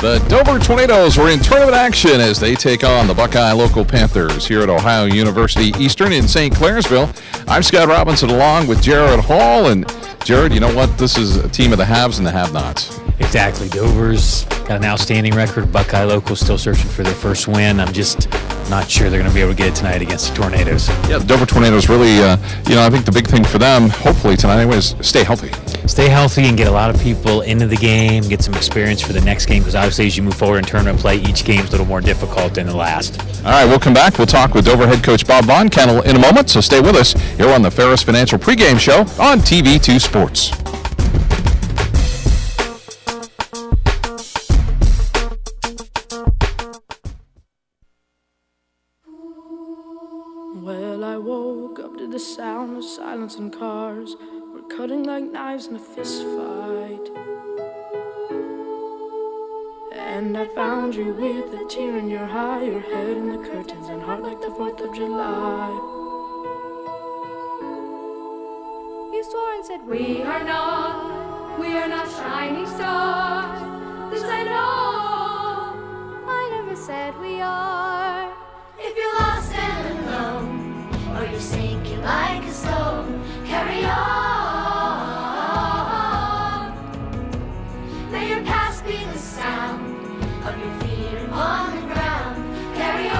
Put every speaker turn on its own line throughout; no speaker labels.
The Dover Tornadoes were in tournament action as they take on the Buckeye local Panthers here at Ohio University Eastern in St. Clairsville. I'm Scott Robinson along with Jared Hall. And Jared, you know what? This is a team of the haves and the have-nots.
Exactly. Dover's got an outstanding record. Buckeye local still searching for their first win. I'm just not sure they're going to be able to get it tonight against the Tornadoes.
Yeah, the Dover Tornadoes really, I think the big thing for them, hopefully tonight anyway, is stay healthy.
Stay healthy and get a lot of people into the game, get some experience for the next game, because obviously as you move forward in tournament play, each game's a little more difficult than the last.
All right, we'll come back. We'll talk with Dover head coach Bob Von Kennel in a moment, so stay with us here on the Ferris Financial pregame show on TV2 Sports.
Well, I woke up to the sound of silence and cars were cutting like knives in a fist fight. And I found you with a tear in your eye, your head in the curtains and heart like the 4th of July.
You swore and said we are not shining stars. This I know, I never said we are. If you're lost and alone, or you're sinking like a stone, carry on. May your past be the sound of your feet on the ground. Carry on.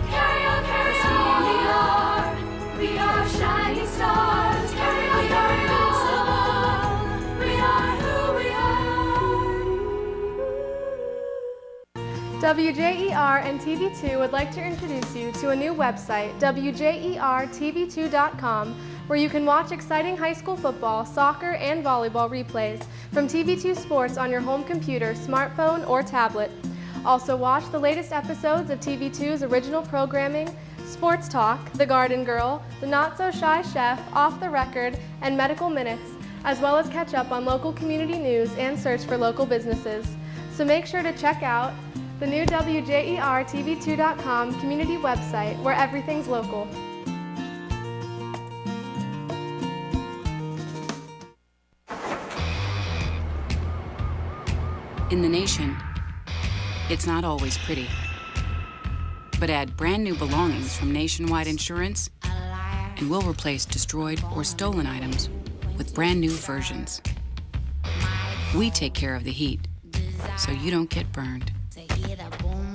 Carry on, carry on. We are shining stars. Carry on, carry on. We are who we are.
WJER and TV2 would like to introduce you to a new website, WJERTV2.com, where you can watch exciting high school football, soccer, and volleyball replays from TV2 Sports on your home computer, smartphone, or tablet. Also watch the latest episodes of TV2's original programming, Sports Talk, The Garden Girl, The Not So Shy Chef, Off the Record, and Medical Minutes, as well as catch up on local community news and search for local businesses. So make sure to check out the new WJERTV2.com community website where everything's local.
In the nation, it's not always pretty. But add brand new belongings from Nationwide Insurance, and we'll replace destroyed or stolen items with brand new versions. We take care of the heat, so you don't get burned.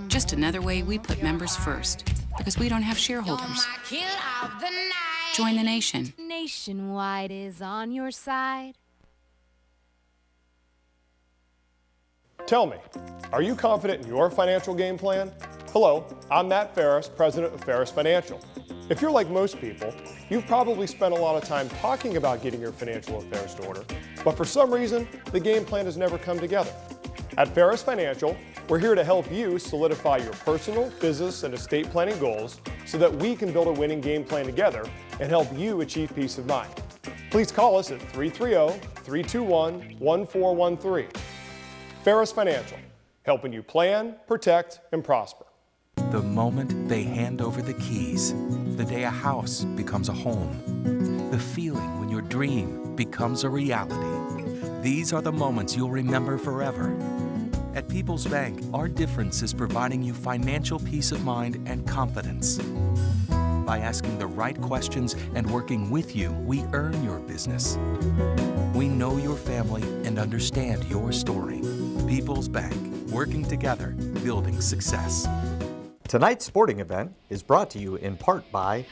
Just another way we put members first, because we don't have shareholders. Join the nation.
Nationwide is on your side.
Tell me, are you confident in your financial game plan? Hello, I'm Matt Ferris, president of Ferris Financial. If you're like most people, you've probably spent a lot of time talking about getting your financial affairs to order, but for some reason, the game plan has never come together. At Ferris Financial, we're here to help you solidify your personal, business, and estate planning goals so that we can build a winning game plan together and help you achieve peace of mind. Please call us at 330-321-1413. Ferris Financial, helping you plan, protect, and prosper.
The moment they hand over the keys, the day a house becomes a home, the feeling when your dream becomes a reality. These are the moments you'll remember forever. At People's Bank, our difference is providing you financial peace of mind and confidence. By asking the right questions and working with you, we earn your business. We know your family and understand your story. People's Bank, working together, building success.
Tonight's sporting event is brought to you in part by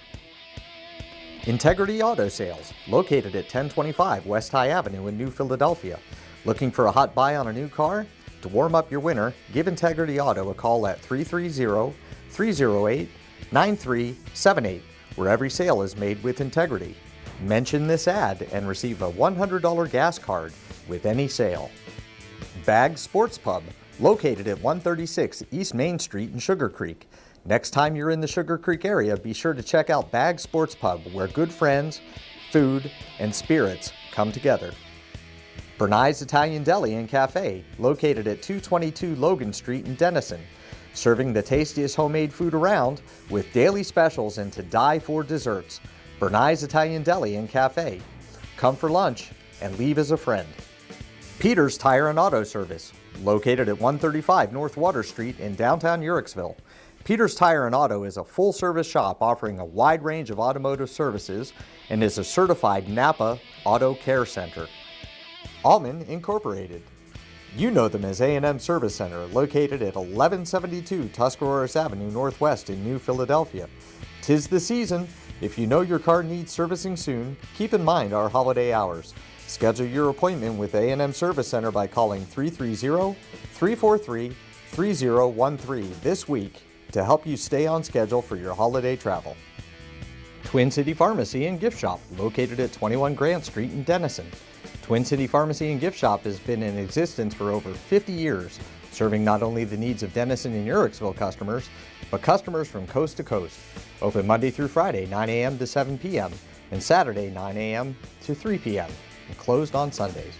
Integrity Auto Sales, located at 1025 West High Avenue in New Philadelphia. Looking for a hot buy on a new car? To warm up your winter, give Integrity Auto a call at 330-308-9378, where every sale is made with integrity. Mention this ad and receive a $100 gas card with any sale. Bag Sports Pub, located at 136 East Main Street in Sugar Creek. Next time you're in the Sugar Creek area, be sure to check out Bag Sports Pub, where good friends, food, and spirits come together. Bernai's Italian Deli and Cafe, located at 222 Logan Street in Denison, serving the tastiest homemade food around with daily specials and to die for desserts. Bernai's Italian Deli and Cafe. Come for lunch and leave as a friend. Peters Tire and Auto Service, located at 135 North Water Street in downtown Uhrichsville. Peters Tire and Auto is a full-service shop offering a wide range of automotive services and is a certified Napa Auto Care Center. Allman Incorporated. You know them as A&M Service Center, located at 1172 Tuscaroras Avenue Northwest in New Philadelphia. 'Tis the season. If you know your car needs servicing soon, keep in mind our holiday hours. Schedule your appointment with A&M Service Center by calling 330-343-3013 this week to help you stay on schedule for your holiday travel. Twin City Pharmacy and Gift Shop, located at 21 Grant Street in Denison. Twin City Pharmacy and Gift Shop has been in existence for over 50 years, serving not only the needs of Denison and Uhrichsville customers, but customers from coast to coast. Open Monday through Friday, 9 a.m. to 7 p.m., and Saturday, 9 a.m. to 3 p.m., and closed on Sundays.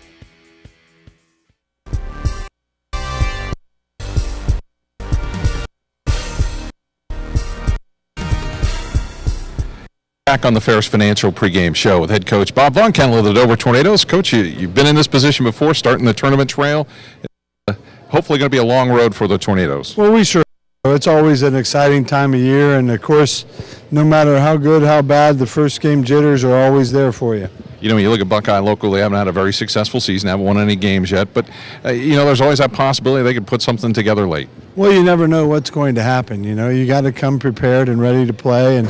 Back on the Ferris Financial pregame show with head coach Bob Von Kennel of the Dover Tornadoes. Coach, you've been in this position before, starting the tournament trail. Hopefully going to be a long road for the Tornadoes.
Well, we sure. It's always an exciting time of year, and of course, no matter how good, how bad, the first game jitters are always there for you.
You know, when you look at Buckeye local, they haven't had a very successful season, haven't won any games yet, but, there's always that possibility they could put something together late.
Well, you never know what's going to happen. You got to come prepared and ready to play, and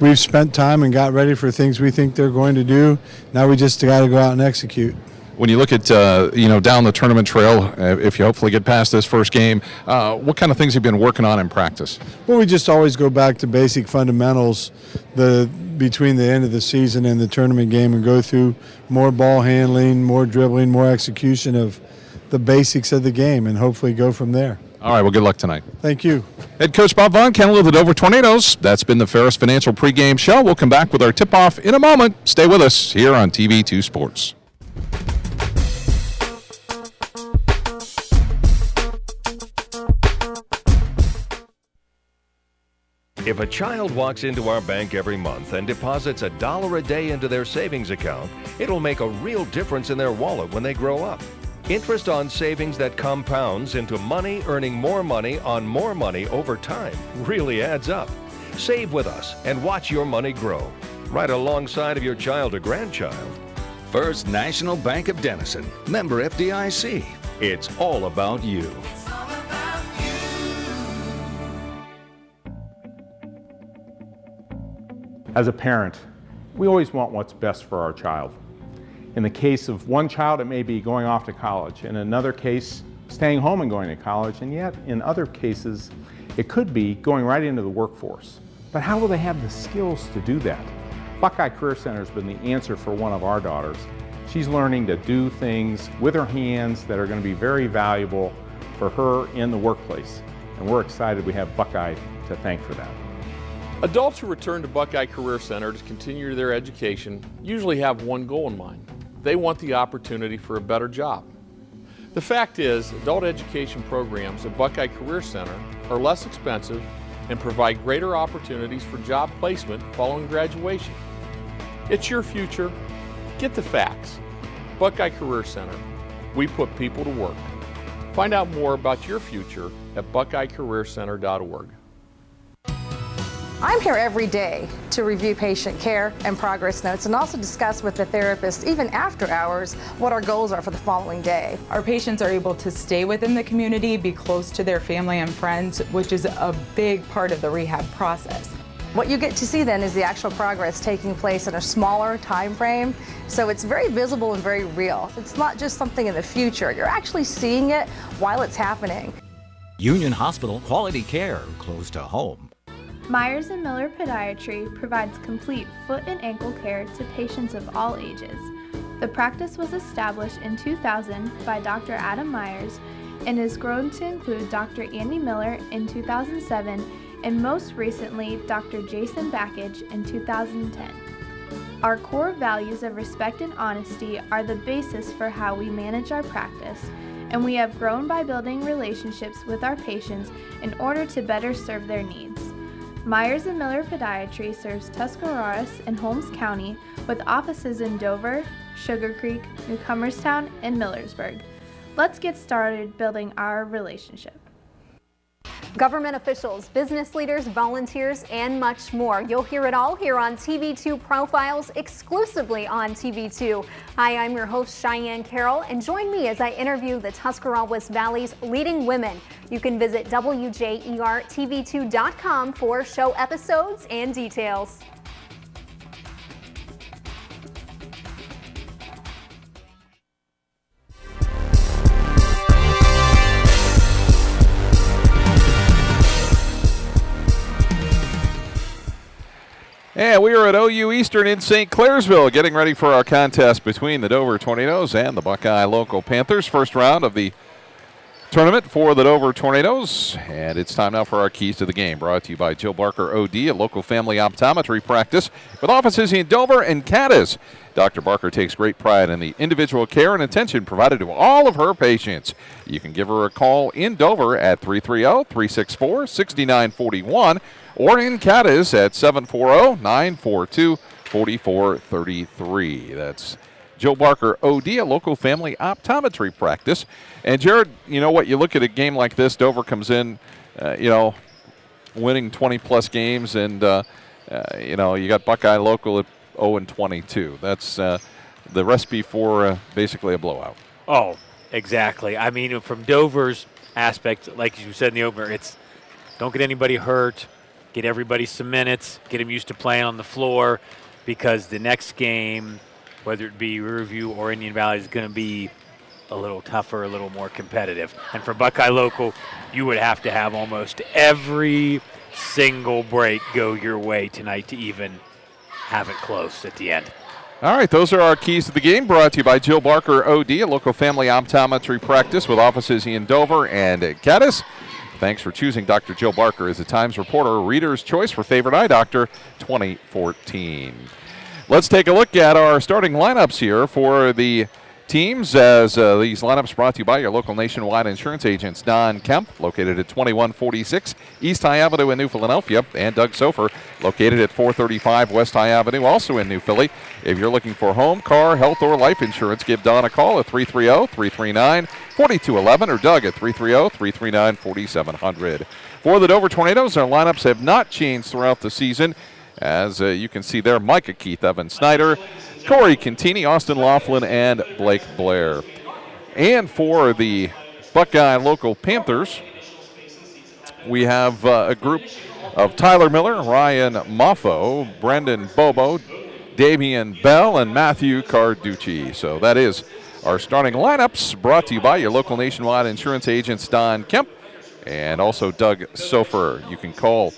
we've spent time and got ready for things we think they're going to do. Now we just got to go out and execute.
When you look at, down the tournament trail, if you hopefully get past this first game, what kind of things have you been working on in practice?
Well, we just always go back to basic fundamentals between the end of the season and the tournament game and go through more ball handling, more dribbling, more execution of the basics of the game, and hopefully go from there.
All right, well, good luck tonight.
Thank you.
Head coach Bob Von Kennel of the Dover Tornadoes. That's been the Ferris Financial pregame show. We'll come back with our tip-off in a moment. Stay with us here on TV2 Sports.
If a child walks into our bank every month and deposits $1 a day into their savings account, it'll make a real difference in their wallet when they grow up. Interest on savings that compounds into money earning more money on more money over time really adds up. Save with us and watch your money grow, right alongside of your child or grandchild.
First National Bank of Denison, member FDIC. It's all about you.
As a parent, we always want what's best for our child. In the case of one child, it may be going off to college. In another case, staying home and going to college. And yet, in other cases, it could be going right into the workforce. But how will they have the skills to do that? Buckeye Career Center has been the answer for one of our daughters. She's learning to do things with her hands that are going to be very valuable for her in the workplace. And we're excited we have Buckeye to thank for that.
Adults who return to Buckeye Career Center to continue their education usually have one goal in mind. They want the opportunity for a better job. The fact is, adult education programs at Buckeye Career Center are less expensive and provide greater opportunities for job placement following graduation. It's your future. Get the facts. Buckeye Career Center. We put people to work. Find out more about your future at buckeyecareercenter.org.
I'm here every day to review patient care and progress notes and also discuss with the therapist, even after hours, what our goals are for the following day.
Our patients are able to stay within the community, be close to their family and friends, which is a big part of the rehab process.
What you get to see then is the actual progress taking place in a smaller time frame, so it's very visible and very real. It's not just something in the future, you're actually seeing it while it's happening.
Union Hospital, quality care close to home.
Myers & Miller Podiatry provides complete foot and ankle care to patients of all ages. The practice was established in 2000 by Dr. Adam Myers and has grown to include Dr. Andy Miller in 2007 and most recently Dr. Jason Backage in 2010. Our core values of respect and honesty are the basis for how we manage our practice, and we have grown by building relationships with our patients in order to better serve their needs. Myers & Miller Podiatry serves Tuscarawas and Holmes County with offices in Dover, Sugar Creek, New Comerstown, and Millersburg. Let's get started building our relationship.
Government officials, business leaders, volunteers, and much more. You'll hear it all here on TV2 Profiles, exclusively on TV2. Hi, I'm your host, Cheyenne Carroll, and join me as I interview the Tuscarawas Valley's leading women. You can visit WJERTV2.com for show episodes and details.
And we are at OU Eastern in St. Clairsville, getting ready for our contest between the Dover Tornadoes and the Buckeye Local Panthers. First round of the tournament for the Dover Tornadoes. And it's time now for our keys to the game, brought to you by Jill Barker OD, a local family optometry practice with offices in Dover and Cadiz. Dr. Barker takes great pride in the individual care and attention provided to all of her patients. You can give her a call in Dover at 330-364-6941 or in Cadiz at 740-942-4433. That's Jill Barker OD, a local family optometry practice. And Jared, you know what, you look at a game like this, Dover comes in, winning 20-plus games, and, you got Buckeye Local at 0-22. That's the recipe for basically a blowout.
Oh, exactly. I mean, from Dover's aspect, like you said in the opener, it's don't get anybody hurt, get everybody some minutes, get them used to playing on the floor, because the next game, whether it be Riverview or Indian Valley, is going to be a little tougher, a little more competitive. And for Buckeye Local, you would have to have almost every single break go your way tonight to even have it close at the end.
All right, those are our keys to the game, brought to you by Jill Barker OD, a local family optometry practice with offices in Dover and Cadiz. Thanks for choosing Dr. Jill Barker as the Times Reporter Reader's Choice for Favorite Eye Doctor 2014. Let's take a look at our starting lineups here for the teams, as these lineups brought to you by your local nationwide insurance agents, Don Kemp, located at 2146 East High Avenue in New Philadelphia, and Doug Sofer, located at 435 West High Avenue, also in New Philly. If you're looking for home, car, health, or life insurance, give Don a call at 330-339-4211 or Doug at 330-339-4700. For the Dover Tornadoes, our lineups have not changed throughout the season. As you can see there, Micah Keith, Evan Snyder, Corey Contini, Austin Laughlin, and Blake Blair. And for the Buckeye Local Panthers, we have a group of Tyler Miller, Ryan Moffo, Brendan Bobo, Damian Bell, and Matthew Carducci. So that is our starting lineups, brought to you by your local nationwide insurance agents, Don Kemp, and also Doug Sofer. You can call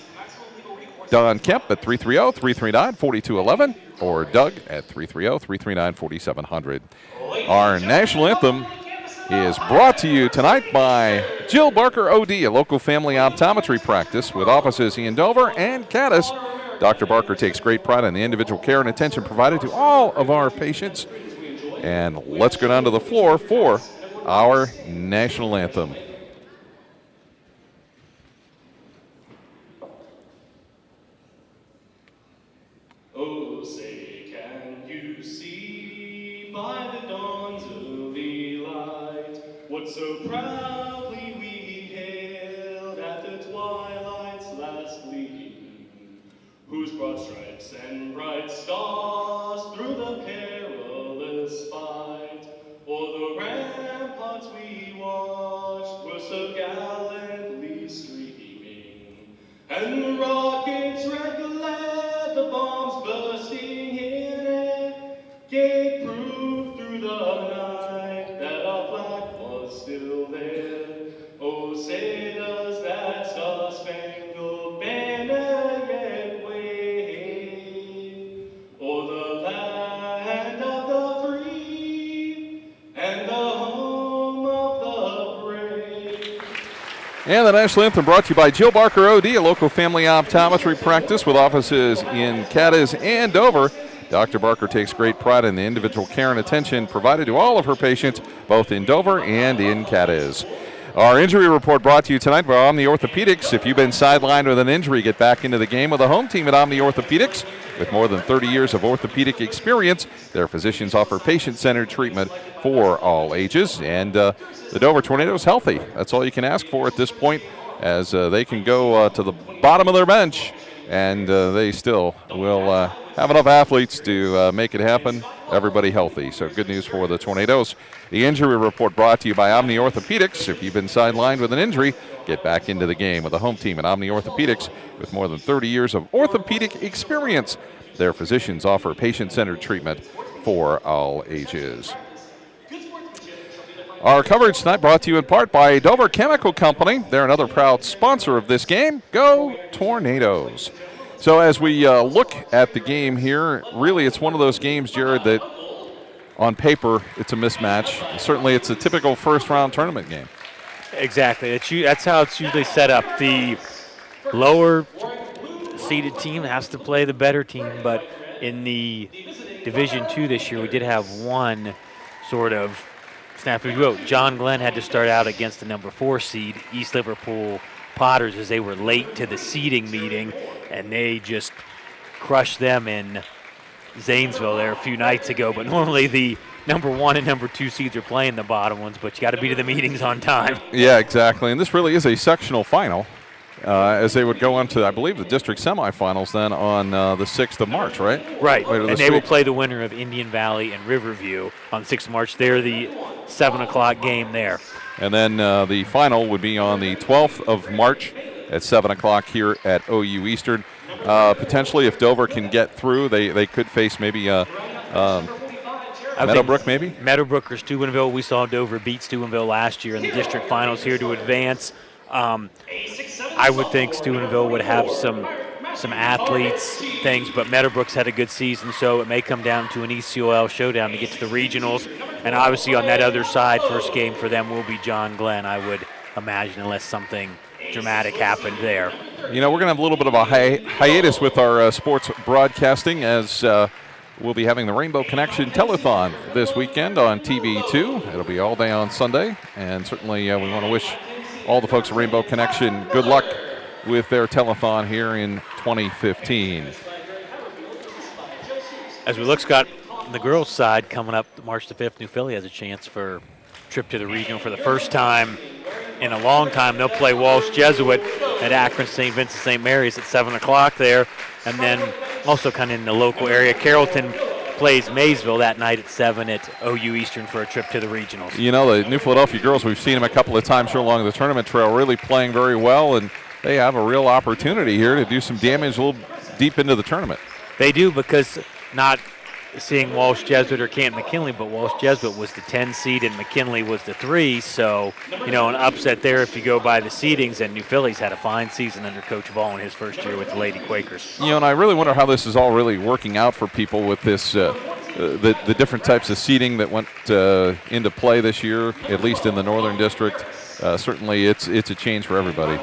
Don Kemp at 330-339-4211 or Doug at 330-339-4700. Our national anthem is brought to you tonight by Jill Barker OD, a local family optometry practice with offices in Dover and Cadiz. Dr. Barker takes great pride in the individual care and attention provided to all of our patients. And let's go down to the floor for our national anthem.
Oh, say, can you see by the dawn's early light what so proudly we hailed at the twilight's last gleam, whose broad stripes and bright stars through the perilous fight o'er the ramparts we watched were so gallantly streaming, and the rockets' red glare, the bombs bursting in it, gave proof through the night that our flag was still there. Oh, say does that star-spangled banner yet wave o'er the land of the free and the home of the brave.
And the national anthem brought to you by Jill Barker OD, a local family optometry practice with offices in Cadiz and Dover. Dr. Barker takes great pride in the individual care and attention provided to all of her patients, both in Dover and in Cadiz. Our injury report brought to you tonight by Omni Orthopedics. If you've been sidelined with an injury, get back into the game with a home team at Omni Orthopedics. With more than 30 years of orthopedic experience, their physicians offer patient-centered treatment for all ages. And the Dover Tornadoes healthy. That's all you can ask for at this point, as they can go to the bottom of their bench, and they still will have enough athletes to make it happen. Everybody healthy, so good news for the Tornadoes. The injury report brought to you by Omni Orthopedics. If you've been sidelined with an injury, get back into the game with a home team at Omni Orthopedics. With more than 30 years of orthopedic experience, their physicians offer patient-centered treatment for all ages. Our coverage tonight brought to you in part by Dover Chemical Company. They're another proud sponsor of this game. Go Tornadoes. So as we look at the game here, really it's one of those games, Jared, that on paper it's a mismatch. Certainly it's a typical first-round tournament game.
Exactly. That's how it's usually set up. The lower-seeded team has to play the better team, but in the Division II this year, we did have one sort of snafu. John Glenn had to start out against the number 4 seed, East Liverpool Potters, as they were late to the seeding meeting, and they just crushed them in Zanesville there a few nights ago. But normally the number 1 and number 2 seeds are playing the bottom ones, but you got to be to the meetings on time.
Yeah, exactly. And this really is a sectional final, as they would go on to, I believe, the district semifinals then on the 6th of March, right?
Right, and they will play the winner of Indian Valley and Riverview on 6th of March. They're the 7 o'clock game there.
And then the final would be on the 12th of March at 7 o'clock here at OU Eastern. Potentially, if Dover can get through, they could face maybe Meadowbrook, maybe?
Meadowbrook or Steubenville. We saw Dover beat Steubenville last year in the district finals here to advance. I would think Steubenville would have some athletes, things, but Meadowbrook's had a good season, so it may come down to an ECOL showdown to get to the regionals. And obviously on that other side, first game for them will be John Glenn, I would imagine, unless something dramatic happened there.
You know, we're going to have a little bit of a hiatus with our sports broadcasting, as we'll be having the Rainbow Connection Telethon this weekend on TV2. It'll be all day on Sunday, and certainly we want to wish all the folks at Rainbow Connection good luck with their telethon here in 2015.
As we look, Scott, on the girls' side, coming up March the 5th, New Philly has a chance for a trip to the regional for the first time in a long time. They'll play Walsh Jesuit at Akron St. Vincent St. Mary's at 7 o'clock there. And then also kind of in the local area, Carrollton plays Maysville that night at 7 at OU Eastern for a trip to the regionals.
You know, the New Philadelphia girls, we've seen them a couple of times here along the tournament trail, really playing very well, and they have a real opportunity here to do some damage a little deep into the tournament.
They do, because not seeing Walsh Jesuit or Canton McKinley, but Walsh Jesuit was the 10 seed and McKinley was the 3, so, you know, an upset there if you go by the seedings, and New Philly's had a fine season under Coach Ball in his first year with the Lady Quakers.
You know, and I really wonder how this is all really working out for people with this, the different types of seeding that went into play this year, at least in the Northern District. Certainly it's a change for everybody.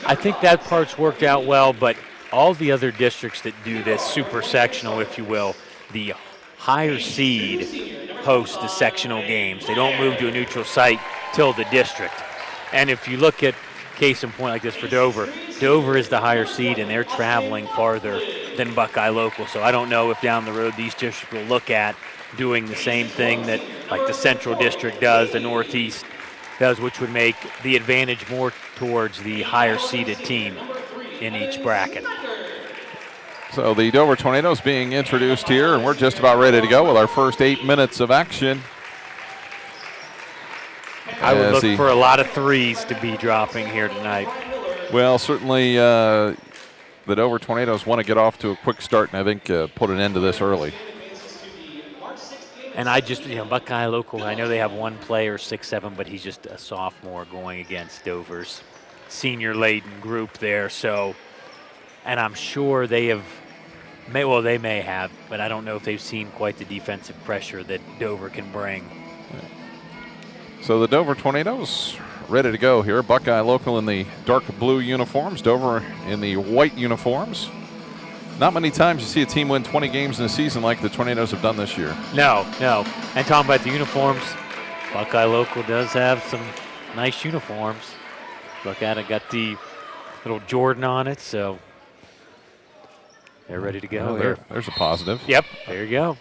I think that part's worked out well, but all the other districts that do this super sectional, if you will, the higher seed hosts the sectional games. They don't move to a neutral site till the district. And if you look at case in point like this for Dover, Dover is the higher seed and they're traveling farther than Buckeye local. So I don't know if down the road these districts will look at doing the same thing that like the Central District does, the Northeast does, which would make the advantage more towards the higher seeded team in each bracket.
So the Dover Tornadoes being introduced here, and we're just about ready to go with our first 8 minutes of action.
I would look for a lot of threes to be dropping here tonight.
Well, certainly the Dover Tornadoes want to get off to a quick start and I think put an end to this early.
And I just, Buckeye local, I know they have one player, 6'7", but he's just a sophomore going against Dover's senior-laden group there. So, and I'm sure they may have, but I don't know if they've seen quite the defensive pressure that Dover can bring.
So the Dover Tornadoes ready to go here. Buckeye local in the dark blue uniforms, Dover in the white uniforms. Not many times you see a team win 20 games in a season like the Tornadoes have done this year.
No. And talking about the uniforms, Buckeye local does have some Nice uniforms. Look at it, got the little Jordan on it, so they're ready to go.
Well, there's a positive.
Yep, there you go.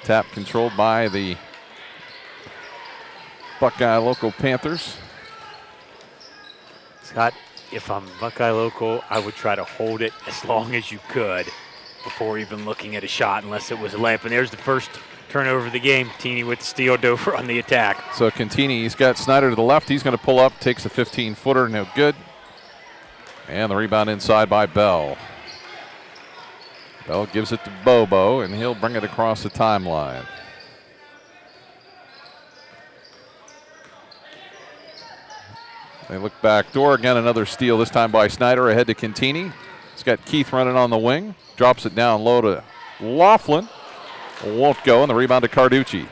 Tap controlled by the Buckeye local Panthers.
Scott, if I'm Buckeye local, I would try to hold it as long as you could before even looking at a shot, unless it was a layup. And there's the first turnover of the game. Cantini with the steal, Dover on the attack.
So Cantini, he's got Snyder to the left. He's going to pull up, takes a 15-footer, no good. And the rebound inside by Bell. Bell gives it to Bobo, and he'll bring it across the timeline. They look back door. Again, another steal, this time by Snyder, ahead to Cantini. He's got Keith running on the wing. Drops it down low to Laughlin. Won't go, and the rebound to Carducci.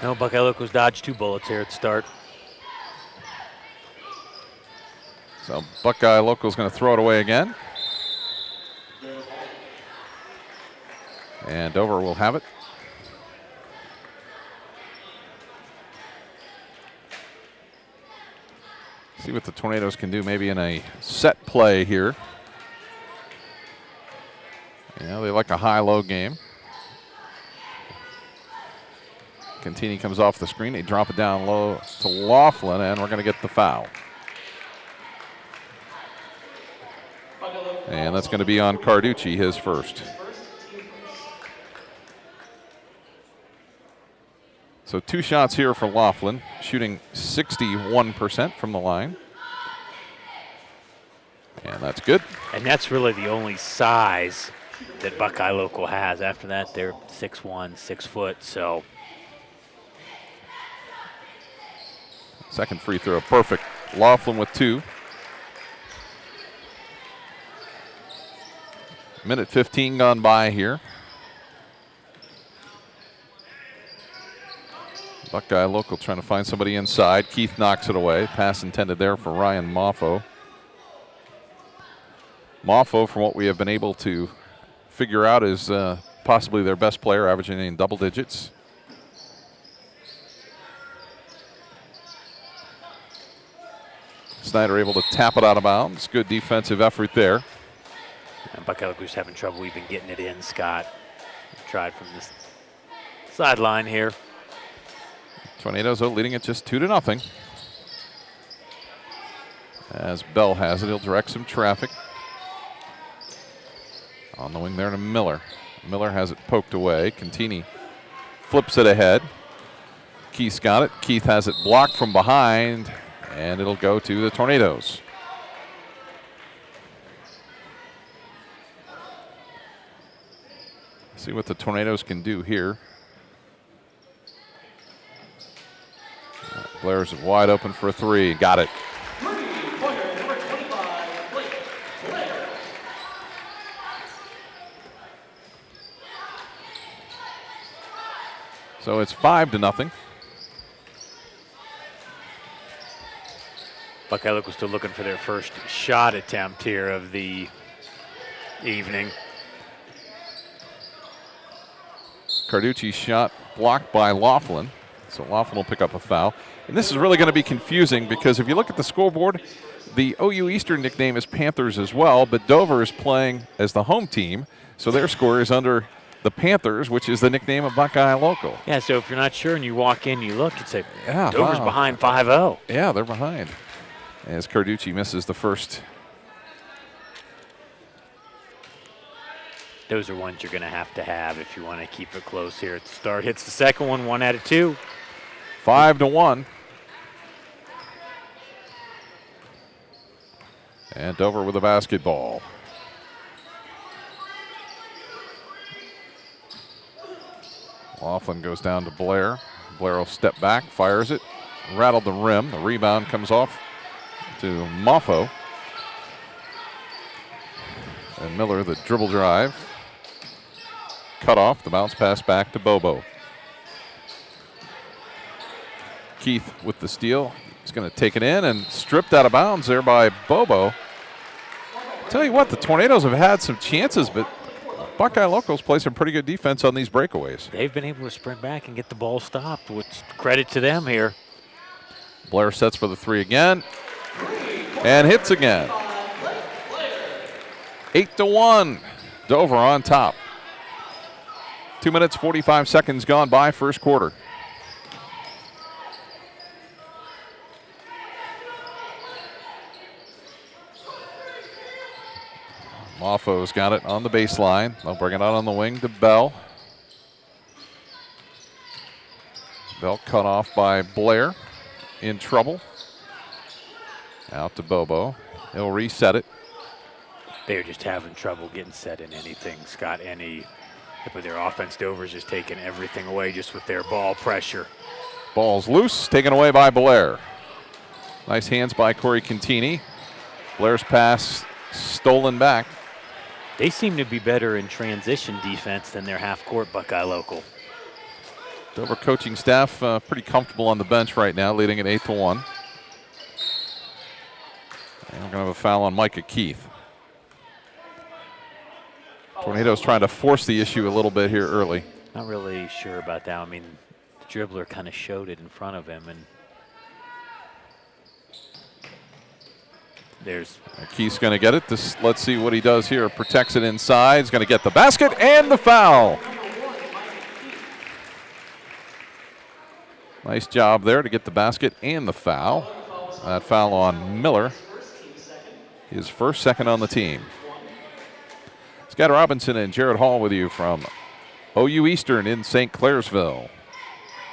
No, Buckeye Locals dodged 2 bullets here at the start.
So Buckeye Local's going to throw it away again. And Dover will have it. See what the Tornadoes can do maybe in a set play here. Yeah, they like a high-low game. Cantini comes off the screen. They drop it down low to Laughlin, and we're going to get the foul. And that's going to be on Carducci, his first. So 2 shots here for Laughlin, shooting 61% from the line. And that's good.
And that's really the only size that Buckeye Local has. After that, they're 6'1", 6 foot, so.
Second free throw, perfect. Laughlin with 2. Minute 15 gone by here. Buckeye Local trying to find somebody inside. Keith knocks it away. Pass intended there for Ryan Moffo. Moffo, from what we have been able to figure out, is possibly their best player, averaging in double digits. Snyder able to tap it out of bounds. Good defensive effort there.
And Buckeye Locals having trouble even getting it in, Scott. Tried from this sideline here.
Tornadoes leading it just 2-0. As Bell has it, he'll direct some traffic. On the wing there to Miller. Miller has it poked away. Cantini flips it ahead. Keith's got it. Keith has it blocked from behind, and it'll go to the Tornadoes. See what the Tornadoes can do here. Blair's wide open for a 3. Got it. So it's 5-0.
Buckeye Local still looking for their first shot attempt here of the evening.
Carducci shot blocked by Laughlin. So Laughlin will pick up a foul. And this is really going to be confusing because if you look at the scoreboard, the OU Eastern nickname is Panthers as well, but Dover is playing as the home team, so their score is under the Panthers, which is the nickname of Buckeye Local.
Yeah, so if you're not sure and you walk in, you look, it's like
yeah,
Dover's behind 5-0.
Yeah, they're behind. As Carducci misses the first.
Those are ones you're going to have if you want to keep it close here at the start. Hits the second one, 1 out of 2.
5-1. And Dover with a basketball. Laughlin goes down to Blair. Blair will step back, fires it, rattled the rim. The rebound comes off to Moffo. And Miller, the dribble drive. Cut off, the bounce pass back to Bobo. Keith with the steal. He's going to take it in and stripped out of bounds there by Bobo. Tell you what, the Tornadoes have had some chances, but Buckeye locals play some pretty good defense on these breakaways.
They've been able to sprint back and get the ball stopped, which credit to them here.
Blair sets for the three again and hits again. 8-1. Dover on top. 2 minutes, 45 seconds gone by first quarter. Moffo's got it on the baseline. They'll bring it out on the wing to Bell. Bell cut off by Blair. In trouble. Out to Bobo. He'll reset it.
They're just having trouble getting set in anything, Scott. With their offense, Dover's just taking everything away just with their ball pressure.
Ball's loose, taken away by Blair. Nice hands by Corey Contini. Blair's pass stolen back.
They seem to be better in transition defense than their half-court Buckeye local.
Dover coaching staff pretty comfortable on the bench right now, leading at 8-1. And we're going to have a foul on Micah Keith. Tornadoes trying to force the issue a little bit here early.
Not really sure about that. I mean, the dribbler kind of showed it in front of him, and there's
Keith's going to get it. Let's see what he does here. Protects it inside. He's going to get the basket and the foul. Nice job there to get the basket and the foul. That foul on Miller. His first, second on the team. Scott Robinson and Jared Hall with you from OU Eastern in St. Clairsville.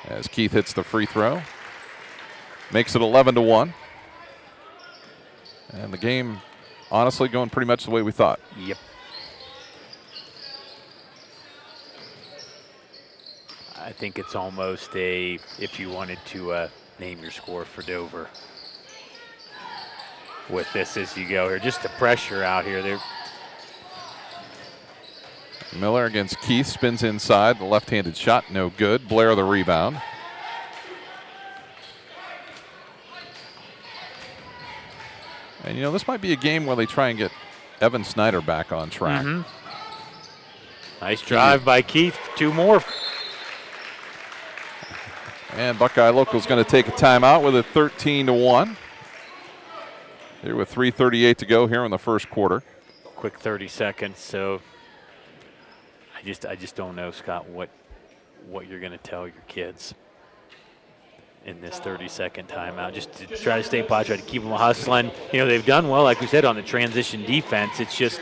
As Keith hits the free throw. Makes it 11-1. And the game, honestly, going pretty much the way we thought.
Yep. I think it's almost if you wanted to name your score for Dover. With this as you go here, just the pressure out here.
Miller against Keith, spins inside. The left-handed shot, no good. Blair the rebound. And, this might be a game where they try and get Evan Snyder back on track.
Mm-hmm. Nice drive by Keith. Two more.
And Buckeye Local's going to take a timeout with it 13-1. Here with 3:38 to go here in the first quarter.
Quick 30 seconds. So I just don't know, Scott, what you're going to tell your kids in this 30-second timeout. Just to try to stay positive, try to keep them hustling. They've done well, like we said, on the transition defense. It's just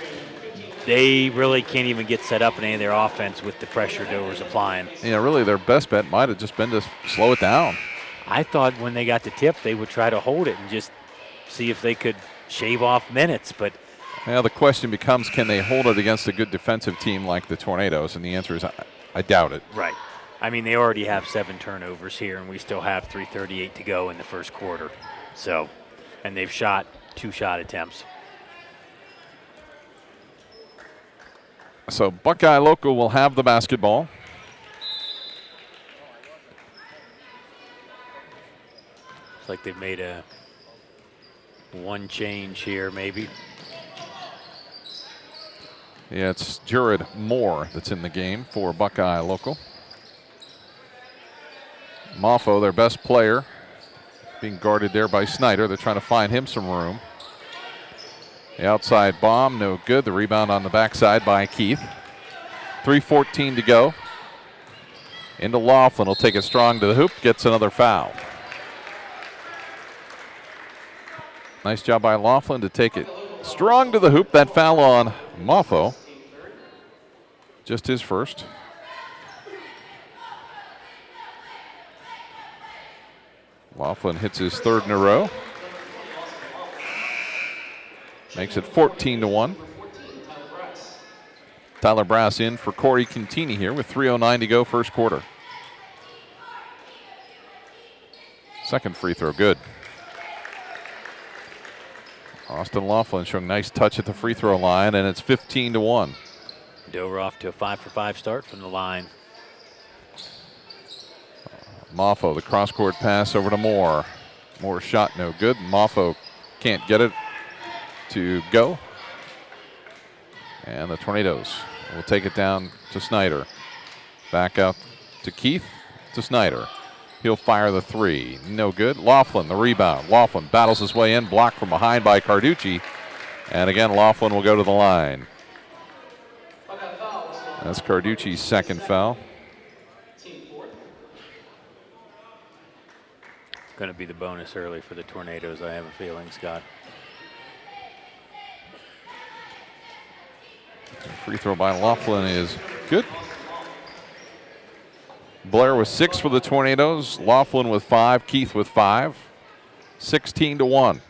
they really can't even get set up in any of their offense with the pressure Dover's applying.
Yeah, really their best bet might have just been to slow it down.
I thought when they got the tip, they would try to hold it and just see if they could shave off minutes. But
the question becomes, can they hold it against a good defensive team like the Tornadoes? And the answer is, I doubt it.
Right. I mean, they already have 7 turnovers here, and we still have 3:38 to go in the first quarter. So, and they've shot 2 shot attempts.
So Buckeye Local will have the basketball.
It's like they've made one change here, maybe.
Yeah, it's Jared Moore that's in the game for Buckeye Local. Moffo, their best player, being guarded there by Snyder. They're trying to find him some room. The outside bomb, no good. The rebound on the backside by Keith. 3:14 to go. Into Laughlin, will take it strong to the hoop, gets another foul. Nice job by Laughlin to take it strong to the hoop. That foul on Moffo. Just his first. Laughlin hits his third in a row. Makes it 14-1. Tyler Brass in for Corey Contini here with 3:09 to go first quarter. Second free throw, good. Austin Laughlin showing nice touch at the free throw line, and it's 15-1.
Dover off to a 5-for-5 start from the line.
Moffo, the cross-court pass over to Moore. Moore shot no good. Moffo can't get it to go. And the Tornadoes will take it down to Snyder. Back up to Keith, to Snyder. He'll fire the three. No good. Laughlin, the rebound. Laughlin battles his way in, blocked from behind by Carducci. And again, Laughlin will go to the line. That's Carducci's second foul.
Going to be the bonus early for the Tornadoes, I have a feeling, Scott.
Free throw by Laughlin is good. Blair with 6 for the Tornadoes. Laughlin with 5. Keith with 5. 16-1.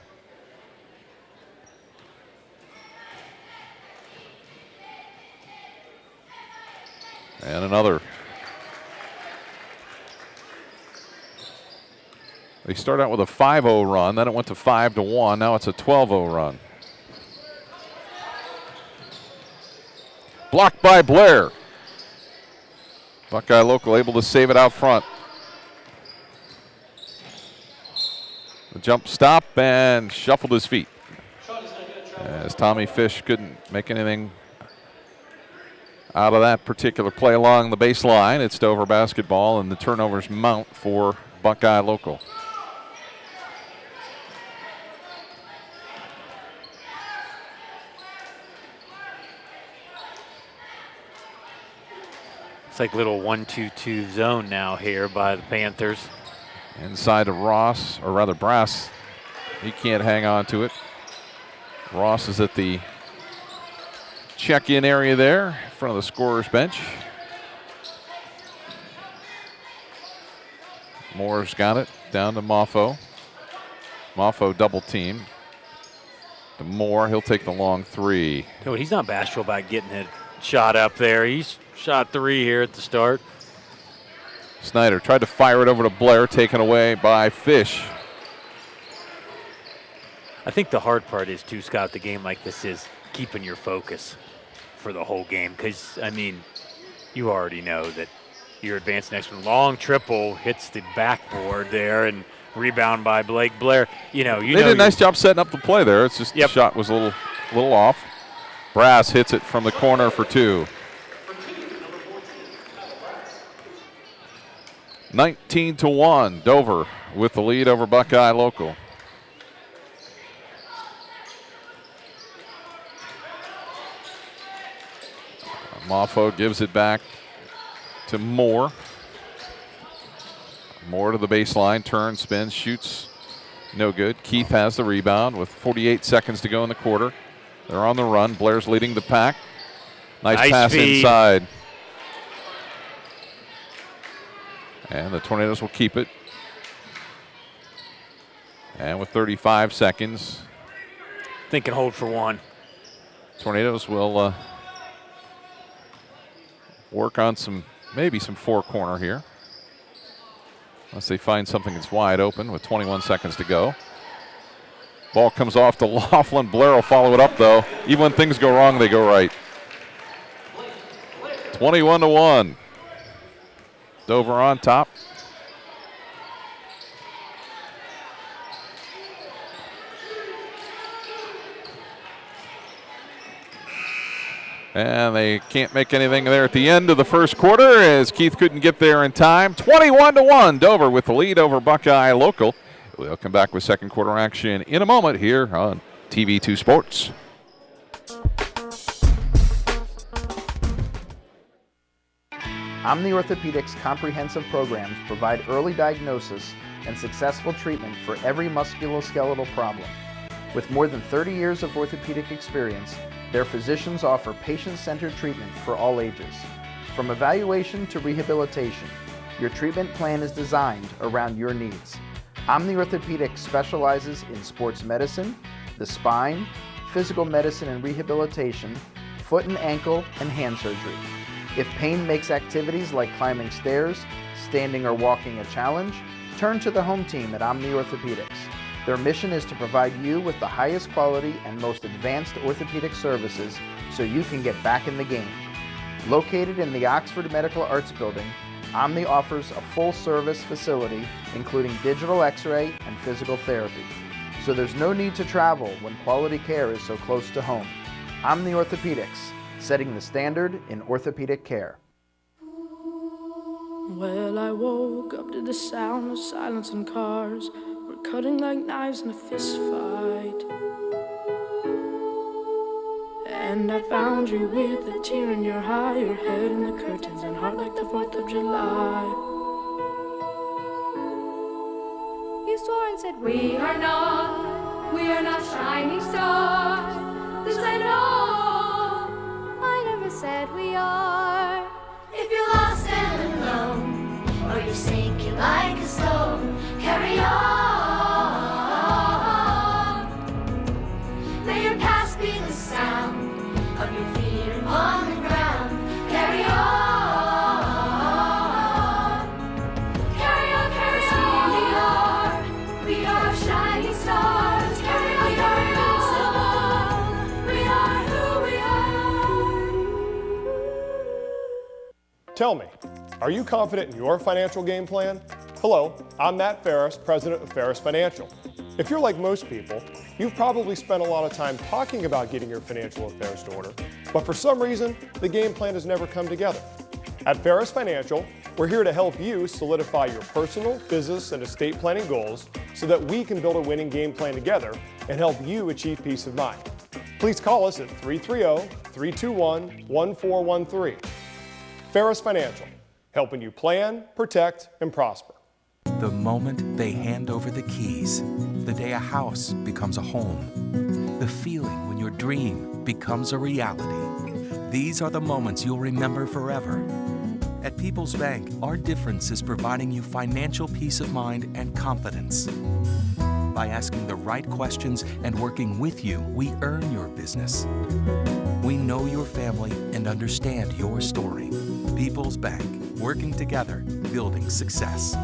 And another. They start out with a 5-0 run. Then it went to 5-1. Now it's a 12-0 run. Blocked by Blair. Buckeye local able to save it out front. The jump stop and shuffled his feet. As Tommy Fish couldn't make anything out of that particular play along the baseline. It's Dover basketball, and the turnovers mount for Buckeye local.
It's like little 1-2-2 zone now here by the Panthers.
Inside of Ross, or rather Brass. He can't hang on to it. Ross is at the check-in area there in front of the scorer's bench. Moore's got it down to Moffo. Moffo double team. To Moore, he'll take the long three.
No, he's not bashful about getting it shot up there. He's shot 3 here at the start.
Snyder tried to fire it over to Blair, taken away by Fish.
I think the hard part is, too, Scott, the game like this is keeping your focus for the whole game. Because, I mean, you already know that you're advanced next one. Long triple hits the backboard there and rebound by Blake Blair. You know,
they did a nice job setting up the play there. It's just the shot was a little off. Brass hits it from the corner for 2. 19-1, Dover with the lead over Buckeye local. Moffo gives it back to Moore. Moore to the baseline, turns, spins, shoots, no good. Keith has the rebound with 48 seconds to go in the quarter. They're on the run. Blair's leading the pack. Nice pass
feed
inside. And the Tornadoes will keep it. And with 35 seconds.
Think and hold for 1.
Tornadoes will work on maybe some 4-corner here. Unless they find something that's wide open with 21 seconds to go. Ball comes off to Laughlin. Blair will follow it up, though. Even when things go wrong, they go right. 21-1. Dover on top. And they can't make anything there at the end of the first quarter as Keith couldn't get there in time. 21-1, Dover with the lead over Buckeye local. We'll come back with second quarter action in a moment here on TV2 Sports.
Omni Orthopedics comprehensive programs provide early diagnosis and successful treatment for every musculoskeletal problem. With more than 30 years of orthopedic experience, their physicians offer patient-centered treatment for all ages. From evaluation to rehabilitation, your treatment plan is designed around your needs. Omni Orthopedics specializes in sports medicine, the spine, physical medicine and rehabilitation, foot and ankle, and hand surgery. If pain makes activities like climbing stairs, standing or walking a challenge, turn to the home team at Omni Orthopedics. Their mission is to provide you with the highest quality and most advanced orthopedic services so you can get back in the game. Located in the Oxford Medical Arts Building, Omni offers a full-service facility including digital x-ray and physical therapy. So there's no need to travel when quality care is so close to home. Omni Orthopedics, setting the standard in orthopedic care.
Well, I woke up to the sound of silence and cars. We're cutting like knives in a fist fight. And I found you with a tear in your eye, your head in the curtains and heart like the 4th of July.
You swore and said we are not shining stars. This I know, I never said we are. If you're lost and alone, or you're sinking like a stone, carry on. May your past be the sound of your feet upon the ground. Carry on. Carry on, carry on. We are shining stars. Carry on, carry on. We are who we are.
Tell me, are you confident in your financial game plan? Hello, I'm Matt Ferris, president of Ferris Financial. If you're like most people, you've probably spent a lot of time talking about getting your financial affairs in order, but for some reason, the game plan has never come together. At Ferris Financial, we're here to help you solidify your personal, business, and estate planning goals so that we can build a winning game plan together and help you achieve peace of mind. Please call us at 330-321-1413. Ferris Financial, helping you plan, protect, and prosper.
The moment they hand over the keys, the day a house becomes a home, the feeling when your dream becomes a reality. These are the moments you'll remember forever. At People's Bank, our difference is providing you financial peace of mind and confidence. By asking the right questions and working with you, we earn your business. We know your family and understand your story. People's Bank, working together, building success.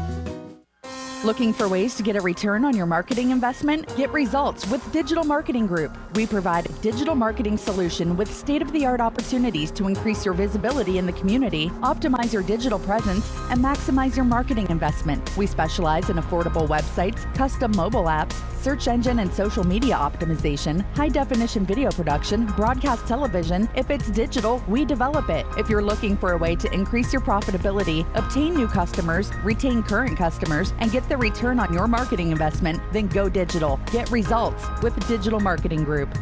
Looking for ways to get a return on your marketing investment? Get results with Digital Marketing Group. We provide a digital marketing solution with state-of-the-art opportunities to increase your visibility in the community, optimize your digital presence, and maximize your marketing investment. We specialize in affordable websites, custom mobile apps, search engine and social media optimization, high-definition video production, broadcast television. If it's digital, we develop it. If you're looking for a way to increase your profitability, obtain new customers, retain current customers, and get the return on your marketing investment, then go digital. Get results with Digital Marketing Group.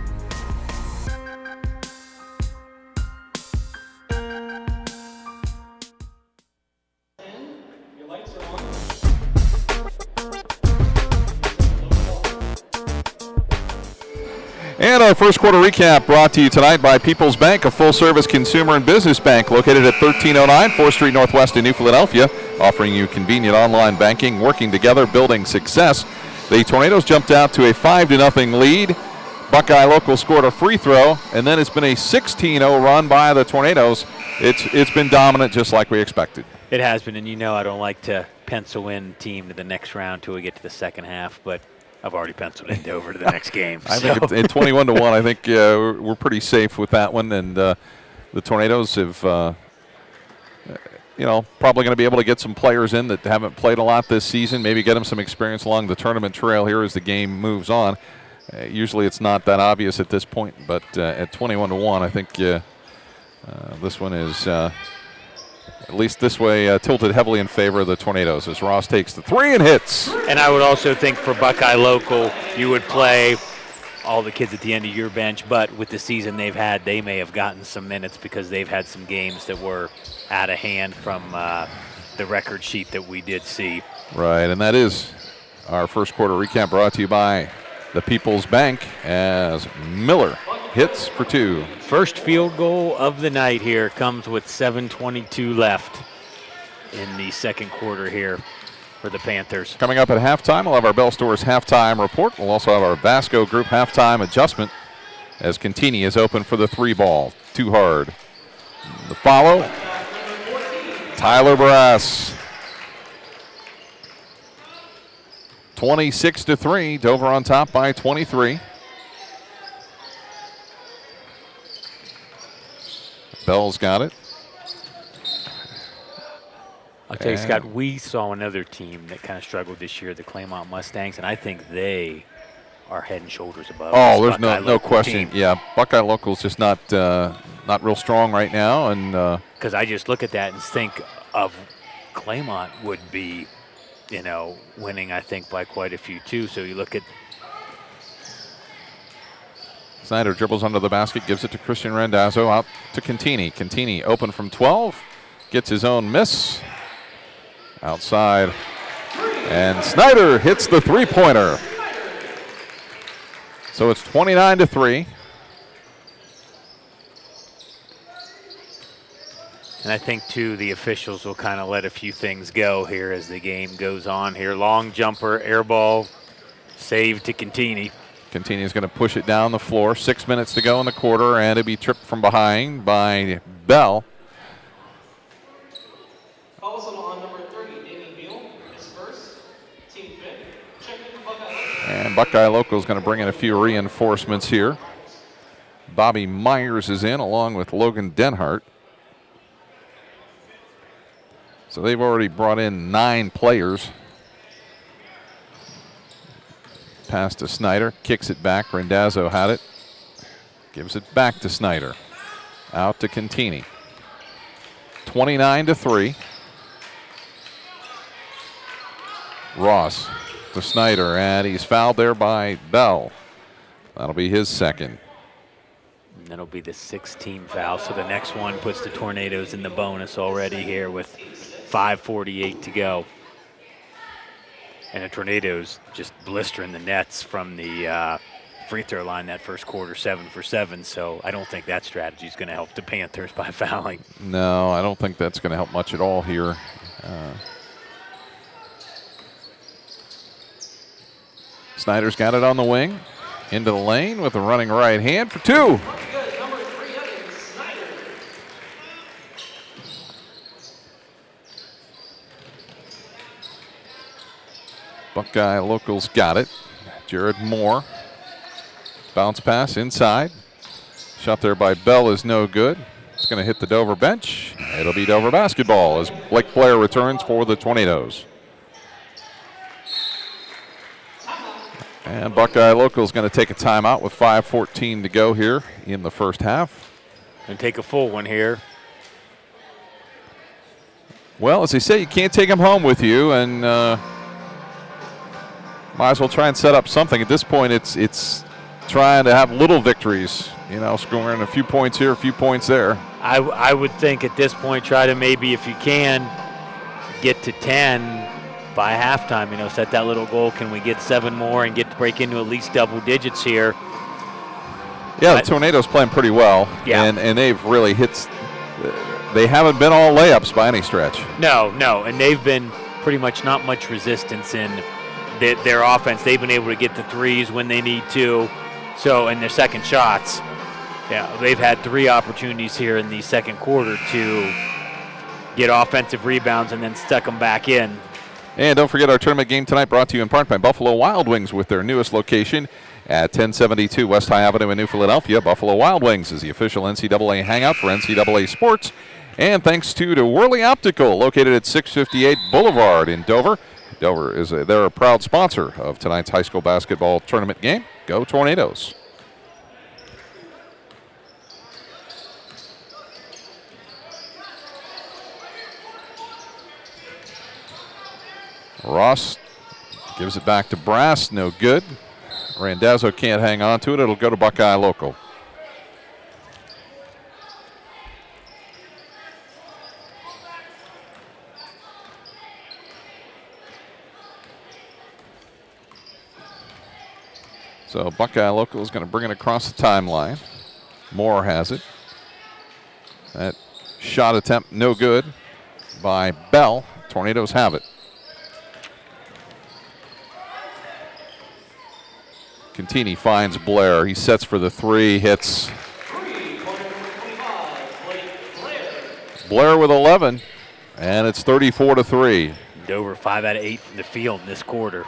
And our first quarter recap brought to you tonight by People's Bank, a full-service consumer and business bank located at 1309 4th Street Northwest in New Philadelphia, offering you convenient online banking, working together, building success. The Tornadoes jumped out to a 5-0 lead. Buckeye Local scored a free throw, and then it's been a 16-0 run by the Tornadoes. It's been dominant just like we expected.
It has been, and you know I don't like to pencil in team to the next round till we get to the second half, but I've already penciled in over to the next game.
I think at 21-1, I think we're pretty safe with that one, and the Tornadoes have, probably going to be able to get some players in that haven't played a lot this season, maybe get them some experience along the tournament trail here as the game moves on. Usually it's not that obvious at this point, but at 21-1, I think this one is, at least this way, tilted heavily in favor of the Tornadoes as Ross takes the three and hits.
And I would also think for Buckeye Local, you would play all the kids at the end of your bench, but with the season they've had, they may have gotten some minutes because they've had some games that were out of hand from the record sheet that we did see.
Right, and that is our first quarter recap brought to you by the People's Bank as Miller hits for two.
First field goal of the night here comes with 7:22 left in the second quarter here for the Panthers.
Coming up at halftime, we'll have our Bell Stores halftime report. We'll also have our Vasco Group halftime adjustment as Contini is open for the three ball. Too hard. The follow, Tyler Barras. 26-3, Dover on top by 23. Bell's got it.
I'll tell you, Scott, we saw another team that kind of struggled this year, the Claymont Mustangs, and I think they are head and shoulders above.
Oh, there's no question.
Team.
Yeah, Buckeye Local's just not not real strong right now. And
because I just look at that and think of Claymont would be, winning, I think, by quite a few too. So you look at
Snyder dribbles under the basket, gives it to Christian Randazzo, out to Contini. Contini open from 12, gets his own miss. Outside, and Snyder hits the three-pointer. So it's 29-3.
And I think, too, the officials will kind of let a few things go here as the game goes on here. Long jumper, air ball, save to Contini.
Contini is going to push it down the floor. 6 minutes to go in the quarter, and it'll be tripped from behind by Bell.
Also on number 30, Danny Beal, his first, team fifth. Check in for Buckeye.
And Buckeye Local is going to bring in a few reinforcements here. Bobby Myers is in along with Logan Denhart. So they've already brought in 9 players. Pass to Snyder, kicks it back. Randazzo had it. Gives it back to Snyder. Out to Contini. 29-3. Ross to Snyder, and he's fouled there by Bell. That'll be his second.
And that'll be the 6th team foul. So the next one puts the Tornadoes in the bonus already here with 5:48 to go. And the Tornadoes just blistering the nets from the free throw line that first quarter, 7 for 7. So I don't think that strategy is going to help the Panthers by fouling.
No, I don't think that's going to help much at all here. Snyder's got it on the wing. Into the lane with a running right hand for 2. Buckeye Locals got it. Jared Moore. Bounce pass inside. Shot there by Bell is no good. It's going to hit the Dover bench. It'll be Dover basketball as Blake Blair returns for the Tornadoes. And Buckeye Locals going to take a timeout with 5:14 to go here in the first half.
And take a full one here.
Well, as they say, you can't take them home with you, and might as well try and set up something. At this point, it's trying to have little victories, scoring a few points here, a few points there.
I would think at this point try to maybe, if you can, get to 10 by halftime. Set that little goal. Can we get 7 more and break into at least double digits here?
Yeah, the Tornadoes playing pretty well.
Yeah.
And they've really hit. They haven't been all layups by any stretch.
No, and they've been pretty much not much resistance in their offense. They've been able to get the threes when they need to. So, and their second shots, they've had 3 opportunities here in the second quarter to get offensive rebounds and then stuck them back in.
And don't forget our tournament game tonight, brought to you in part by Buffalo Wild Wings with their newest location at 1072 West High Avenue in New Philadelphia. Buffalo Wild Wings is the official NCAA hangout for NCAA sports. And thanks to Worley Optical, located at 658 Boulevard in Dover. Dover they're a proud sponsor of tonight's high school basketball tournament game. Go Tornadoes. Ross gives it back to Brass, no good. Randazzo can't hang on to it. It'll go to Buckeye Local. So Buckeye Local is going to bring it across the timeline. Moore has it. That shot attempt no good by Bell. Tornadoes have it. Contini finds Blair. He sets for the 3, hits. Blair with 11, and it's 34-3.
Dover 5 out of 8 from the field in this quarter.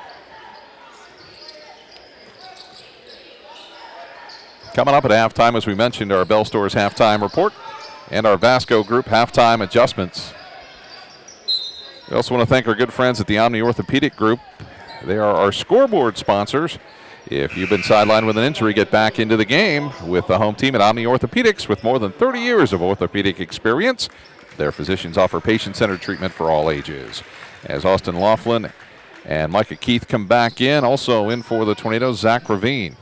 Coming up at halftime, as we mentioned, our Bell Stores halftime report and our Vasco Group halftime adjustments. We also want to thank our good friends at the Omni Orthopedic Group. They are our scoreboard sponsors. If you've been sidelined with an injury, get back into the game with the home team at Omni Orthopedics. With more than 30 years of orthopedic experience, their physicians offer patient-centered treatment for all ages. As Austin Laughlin and Micah Keith come back in, also in for the Tornadoes, Zach Ravine.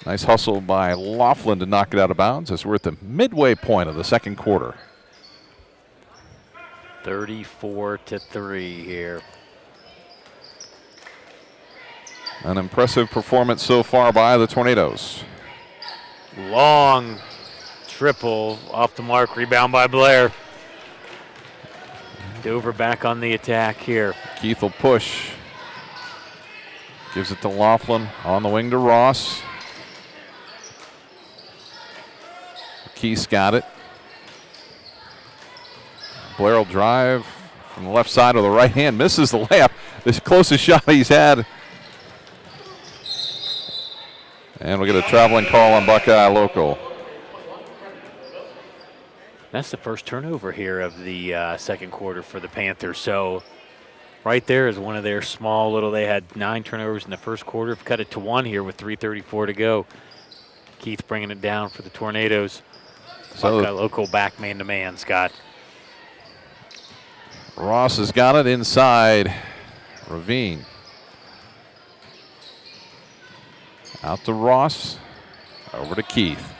Nice hustle by Laughlin to knock it out of bounds as we're at the midway point of the second quarter.
34-3 here.
An impressive performance so far by the Tornadoes.
Long triple off the mark, rebound by Blair. Dover back on the attack here.
Keith will push. Gives it to Laughlin, on the wing to Ross. Keith's got it. Blair will drive from the left side of the right hand, misses the layup. The closest shot he's had. And we'll get a traveling call on Buckeye local.
That's the first turnover here of the second quarter for the Panthers. So right there is one of their small little, they had 9 turnovers in the first quarter. Cut it to 1 here with 3:34 to go. Keith bringing it down for the Tornadoes. So Buckeye local back man-to-man, Scott.
Ross has got it inside. Ravine. Out to Ross. Over to Keith.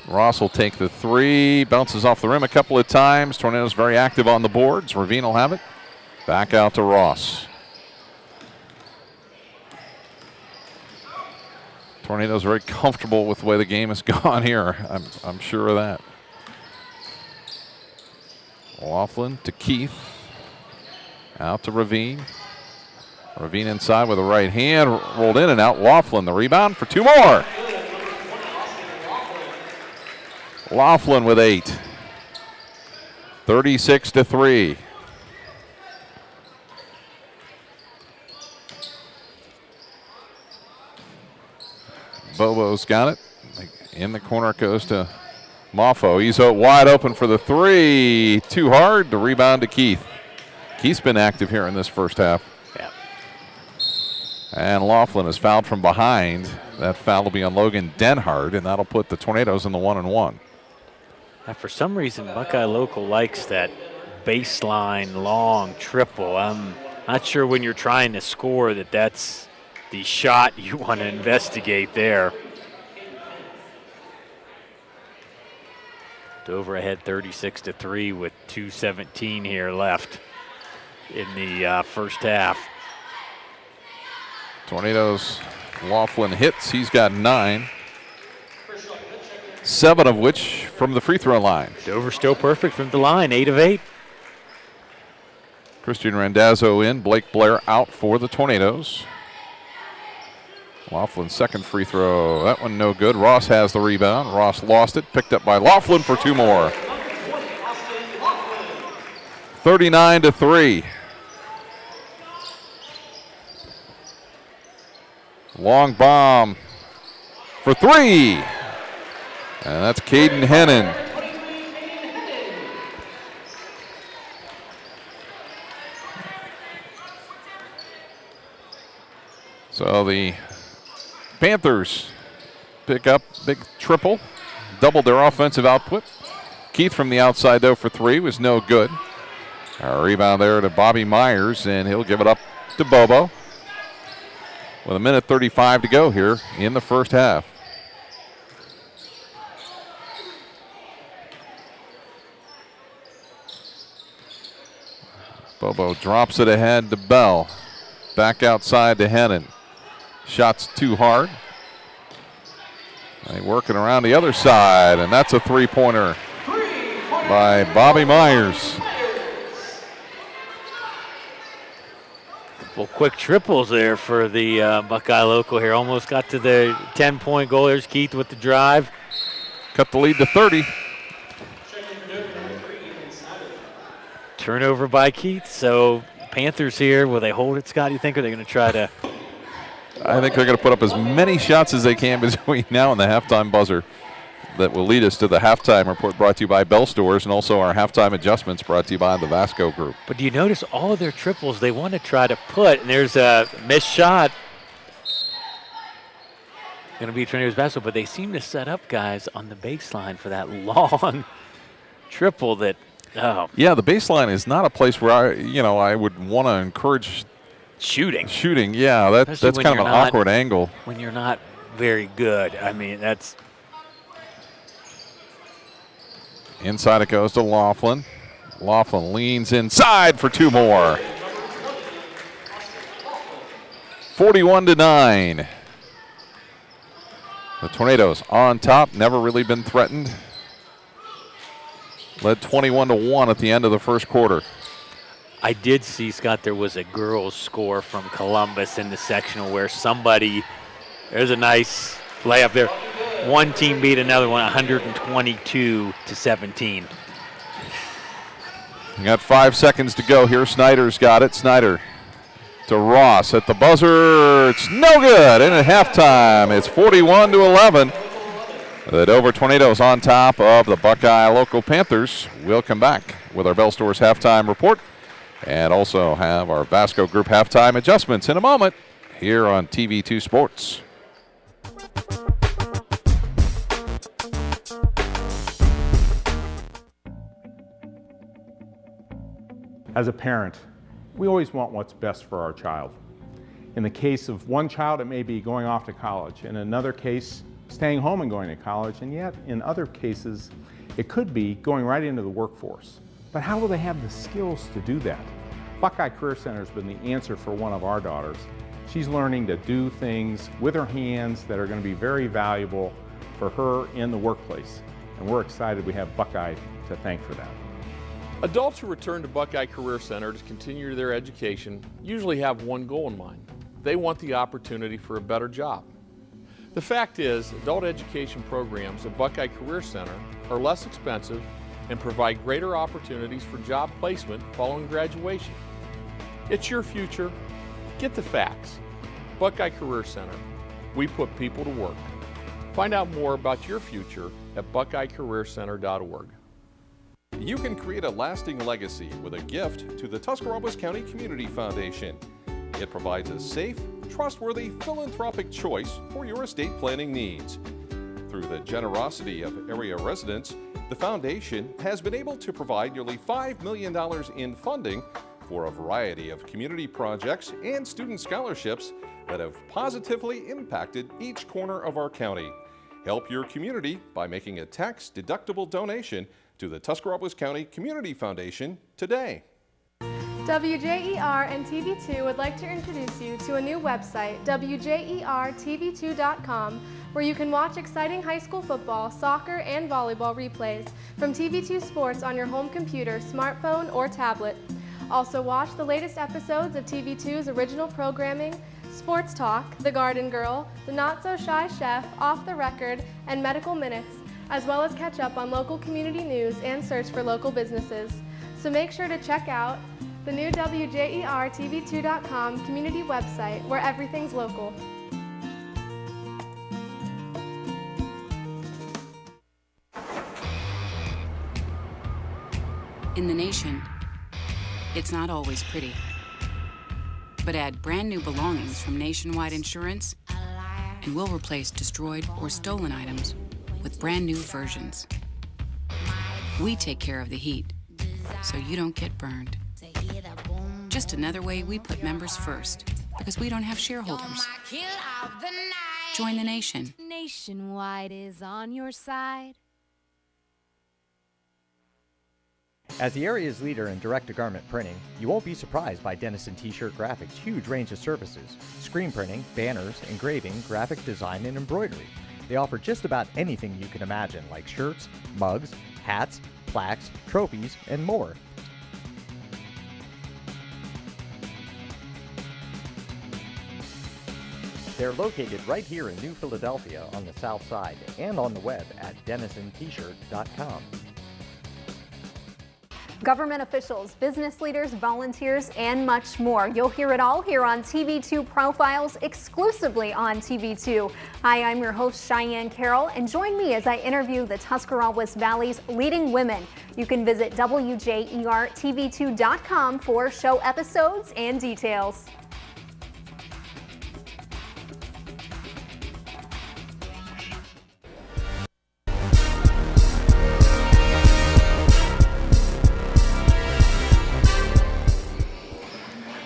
Ross will take the 3. Bounces off the rim a couple of times. Tornadoes very active on the boards. Ravine will have it. Back out to Ross. Tornadoes very comfortable with the way the game has gone here. I'm sure of that. Laughlin to Keith. Out to Ravine. Ravine inside with a right hand. Rolled in and out. Laughlin the rebound for 2 more. Laughlin with 8. 36-3. Bobo's got it. In the corner it goes to Moffo. He's wide open for the 3. Too hard. The rebound to Keith. Keith's been active here in this first half.
Yeah.
And Laughlin is fouled from behind. That foul will be on Logan Denhard, and that'll put the Tornadoes in the 1-1.
Now for some reason, Buckeye local likes that baseline long triple. I'm not sure when you're trying to score that's the shot you want to investigate there. Dover ahead 36-3 with 2:17 here left in the first half.
Tornadoes, Laughlin hits. He's got 9. 7 of which from the free throw line.
Dover still perfect from the line, 8 of 8.
Christian Randazzo in. Blake Blair out for the Tornadoes. Laughlin's second free throw. That one no good. Ross has the rebound. Ross lost it. Picked up by Laughlin for 2 more. 39-3. Long bomb for 3. And that's Caden Hennon. So the Panthers pick up big triple, doubled their offensive output. Keith from the outside, though, for 3 was no good. A rebound there to Bobby Myers, and he'll give it up to Bobo with 1:35 to go here in the first half. Bobo drops it ahead to Bell. Back outside to Hennon. Shot's too hard. They working around the other side, and that's a 3-pointer by Bobby Myers.
Well, quick triples there for the Buckeye local here. Almost got to the 10-point goal. There's Keith with the drive.
Cut the lead to 30.
Turnover by Keith. So Panthers here, will they hold it, Scott, you think? Or are they going to try to?
I think they're going to put up as many shots as they can between now and the halftime buzzer. that will lead us to the halftime report, brought to you by Bell Stores, and also our halftime adjustments brought to you by the Vasco Group.
But do you notice all of their triples they want to try to put, and there's a missed shot. Going to be Tornadoes basketball, but they seem to set up guys on the baseline for that long triple that, oh.
Yeah, the baseline is not a place where I would want to encourage
shooting.
Yeah, that's kind of an awkward angle.
When you're not very good. I mean, that's.
Inside it goes to Laughlin. Laughlin leans inside for 2 more. 41-9. The Tornadoes on top, never really been threatened. Led 21-1 at the end of the first quarter.
I did see, Scott, there was a girls' score from Columbus in the sectional where there's a nice layup there. One team beat another one 122-17.
You got 5 seconds to go here. Snyder's got it. Snyder to Ross at the buzzer. It's no good. And at halftime, it's 41-11. The Dover Tornadoes on top of the Buckeye local Panthers. We'll come back with our Bell Stores halftime report and also have our Vasco Group halftime adjustments in a moment here on TV2 Sports.
As a parent, we always want what's best for our child. In the case of one child, it may be going off to college. In another case, staying home and going to college. And yet, in other cases, it could be going right into the workforce. But how will they have the skills to do that? Buckeye Career Center has been the answer for one of our daughters. She's learning to do things with her hands that are going to be very valuable for her in the workplace. And we're excited we have Buckeye to thank for that.
Adults who return to Buckeye Career Center to continue their education usually have one goal in mind. They want the opportunity for a better job. The fact is, adult education programs at Buckeye Career Center are less expensive and provide greater opportunities for job placement following graduation. It's your future. Get the facts. Buckeye Career Center. We put people to work. Find out more about your future at buckeyecareercenter.org.
You can create a lasting legacy with a gift to the Tuscarawas County Community Foundation. It provides a safe, trustworthy, philanthropic choice for your estate planning needs. Through the generosity of area residents, the foundation has been able to provide nearly $5 million in funding for a variety of community projects and student scholarships that have positively impacted each corner of our county. Help your community by making a tax-deductible donation to the Tuscarawas County Community Foundation today.
WJER and TV2 would like to introduce you to a new website, WJERTV2.com, where you can watch exciting high school football, soccer, and volleyball replays from TV2 Sports on your home computer, smartphone, or tablet. Also watch the latest episodes of TV2's original programming, Sports Talk, The Garden Girl, The Not So Shy Chef, Off the Record, and Medical Minutes, as well as catch up on local community news and search for local businesses. So make sure to check out the new WJERTV2.com community website where everything's local.
In the nation, it's not always pretty. But add brand new belongings from Nationwide Insurance, and we'll replace destroyed or stolen items with brand new versions. We take care of the heat, so you don't get burned. Just another way we put members first, because we don't have shareholders. Join the nation.
Nationwide is on your side.
As the area's leader in direct-to-garment printing, you won't be surprised by Dennison T-Shirt Graphics' huge range of services: screen printing, banners, engraving, graphic design, and embroidery. They offer just about anything you can imagine, like shirts, mugs, hats, plaques, trophies, and more. They're located right here in New Philadelphia on the south side and on the web at DennisonT-shirt.com.
Government officials, business leaders, volunteers, and much more. You'll hear it all here on TV2 Profiles, exclusively on TV2. Hi, I'm your host, Cheyenne Carroll, and join me as I interview the Tuscarawas Valley's leading women. You can visit WJERTV2.com for show episodes and details.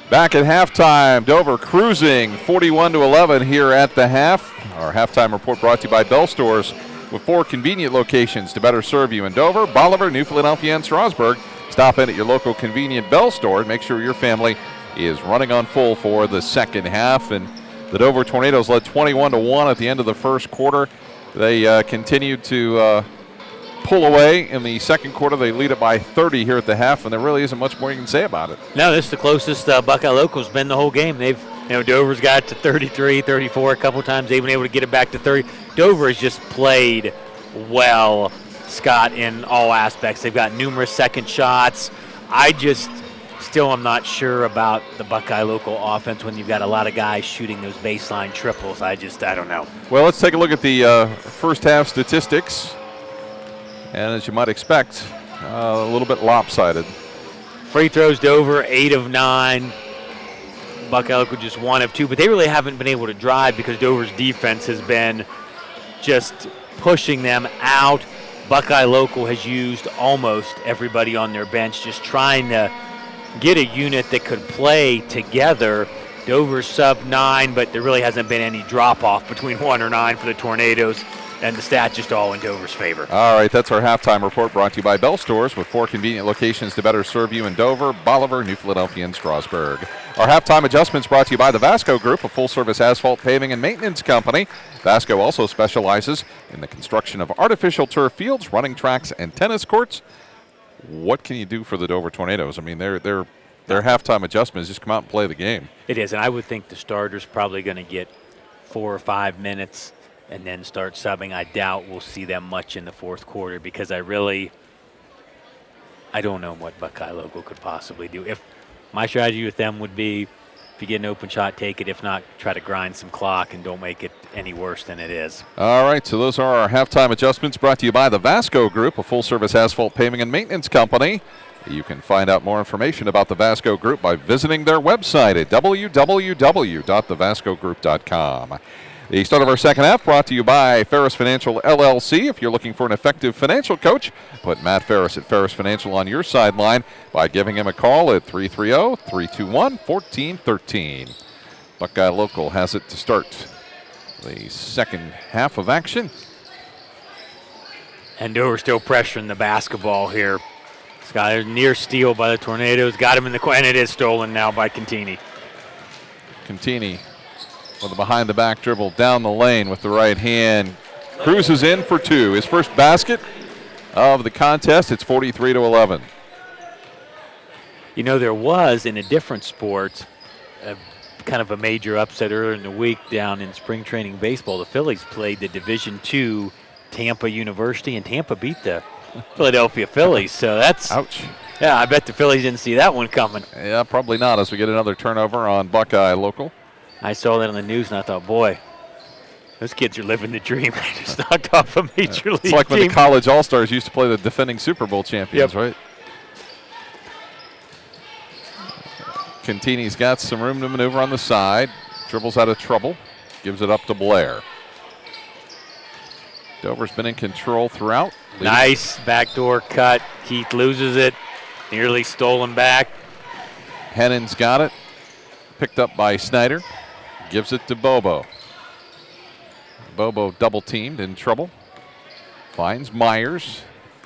Back at halftime, Dover cruising 41-11 here at the half. Our halftime report brought to you by Bell Stores, with 4 convenient locations to better serve you in Dover, Bolivar, New Philadelphia, and Strasburg. Stop in at your local convenient Bell store and make sure your family is running on full for the second half. And the Dover Tornadoes led 21-1 at the end of the first quarter. They continued to pull away in the second quarter. They lead it by 30 here at the half, and there really isn't much more you can say about it.
No, this is the closest Buckeye Local's been the whole game. Dover's got it to 33, 34 a couple times. They've been able to get it back to 30. Dover has just played well, Scott, in all aspects. They've got numerous second shots. I just still am not sure about the Buckeye Local offense when you've got a lot of guys shooting those baseline triples. I don't know.
Well, let's take a look at the first half statistics. And as you might expect, a little bit lopsided.
Free throws, Dover, 8 of 9. Buckeye Local just 1 of 2. But they really haven't been able to drive because Dover's defense has been just pushing them out. Buckeye Local has used almost everybody on their bench, just trying to get a unit that could play together. Dover's sub 9, but there really hasn't been any drop-off between 1 or 9 for the Tornadoes. And the stats just all in Dover's favor.
All right, that's our halftime report brought to you by Bell Stores, with 4 convenient locations to better serve you in Dover, Bolivar, New Philadelphia, and Strasburg. Our halftime adjustments brought to you by the Vasco Group, a full-service asphalt paving and maintenance company. Vasco also specializes in the construction of artificial turf fields, running tracks, and tennis courts. What can you do for the Dover Tornadoes? I mean, their halftime adjustments just come out and play the game.
It is, and I would think the starter's probably going to get 4 or 5 minutes and then start subbing. I doubt we'll see them much in the fourth quarter because I don't know what Buckeye Local could possibly do. If my strategy with them would be, if you get an open shot, take it. If not, try to grind some clock and don't make it any worse than it is.
All right, so those are our halftime adjustments brought to you by the Vasco Group, a full-service asphalt paving and maintenance company. You can find out more information about the Vasco Group by visiting their website at www.thevascogroup.com. The start of our second half brought to you by Ferris Financial LLC. If you're looking for an effective financial coach, put Matt Ferris at Ferris Financial on your sideline by giving him a call at 330-321-1413. Buckeye Local has it to start the second half of action.
And Dover still pressuring the basketball here. Scott, a near steal by the Tornadoes. Got him in the corner, and it is stolen now by Contini.
Contini with a behind-the-back dribble down the lane with the right hand. Cruises in for 2. His first basket of the contest. It's 43-11.
You know, there was, in a different sport, kind of a major upset earlier in the week down in spring training baseball. The Phillies played the Division II Tampa University, and Tampa beat the Philadelphia Phillies. So that's...
Ouch.
Yeah, I bet the Phillies didn't see that one coming.
Yeah, probably not, as we get another turnover on Buckeye Local.
I saw that on the news, and I thought, boy, those kids are living the dream. They just knocked off a major league
It's like when
team.
the college All-Stars used to play the defending Super Bowl champions, right? Contini's got some room to maneuver on the side. Dribbles out of trouble. Gives it up to Blair. Dover's been in control throughout.
Nice backdoor cut. Keith loses it. Nearly stolen back.
Hennon's got it. Picked up by Snyder. Gives it to Bobo. Bobo double-teamed, in trouble. Finds Myers.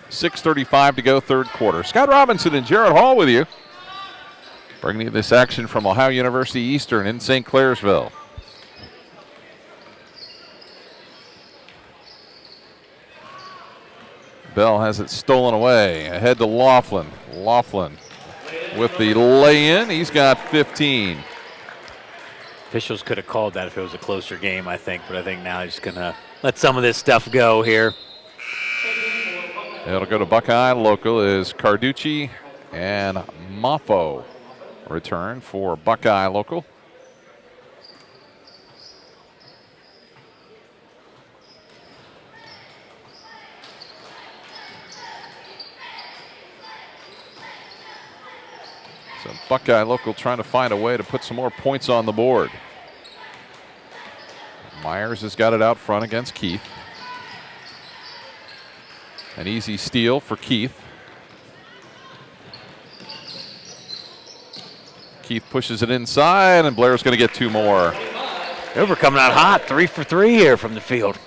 6:35 to go, third quarter. Scott Robinson and Jared Hall with you. Bringing you this action from Ohio University Eastern in St. Clairsville. Bell has it stolen away. Ahead to Laughlin. Laughlin with the lay-in. He's got 15.
Officials could have called that if it was a closer game, I think, but I think now he's just going to let some of this stuff go here.
It'll go to Buckeye. Local is Carducci, and Moffo return for Buckeye local. So Buckeye local trying to find a way to put some more points on the board. Myers has got it out front against Keith. An easy steal for Keith. Keith pushes it inside, and Blair's going to get 2 more.
Dover coming out hot, 3 for 3 here from the field.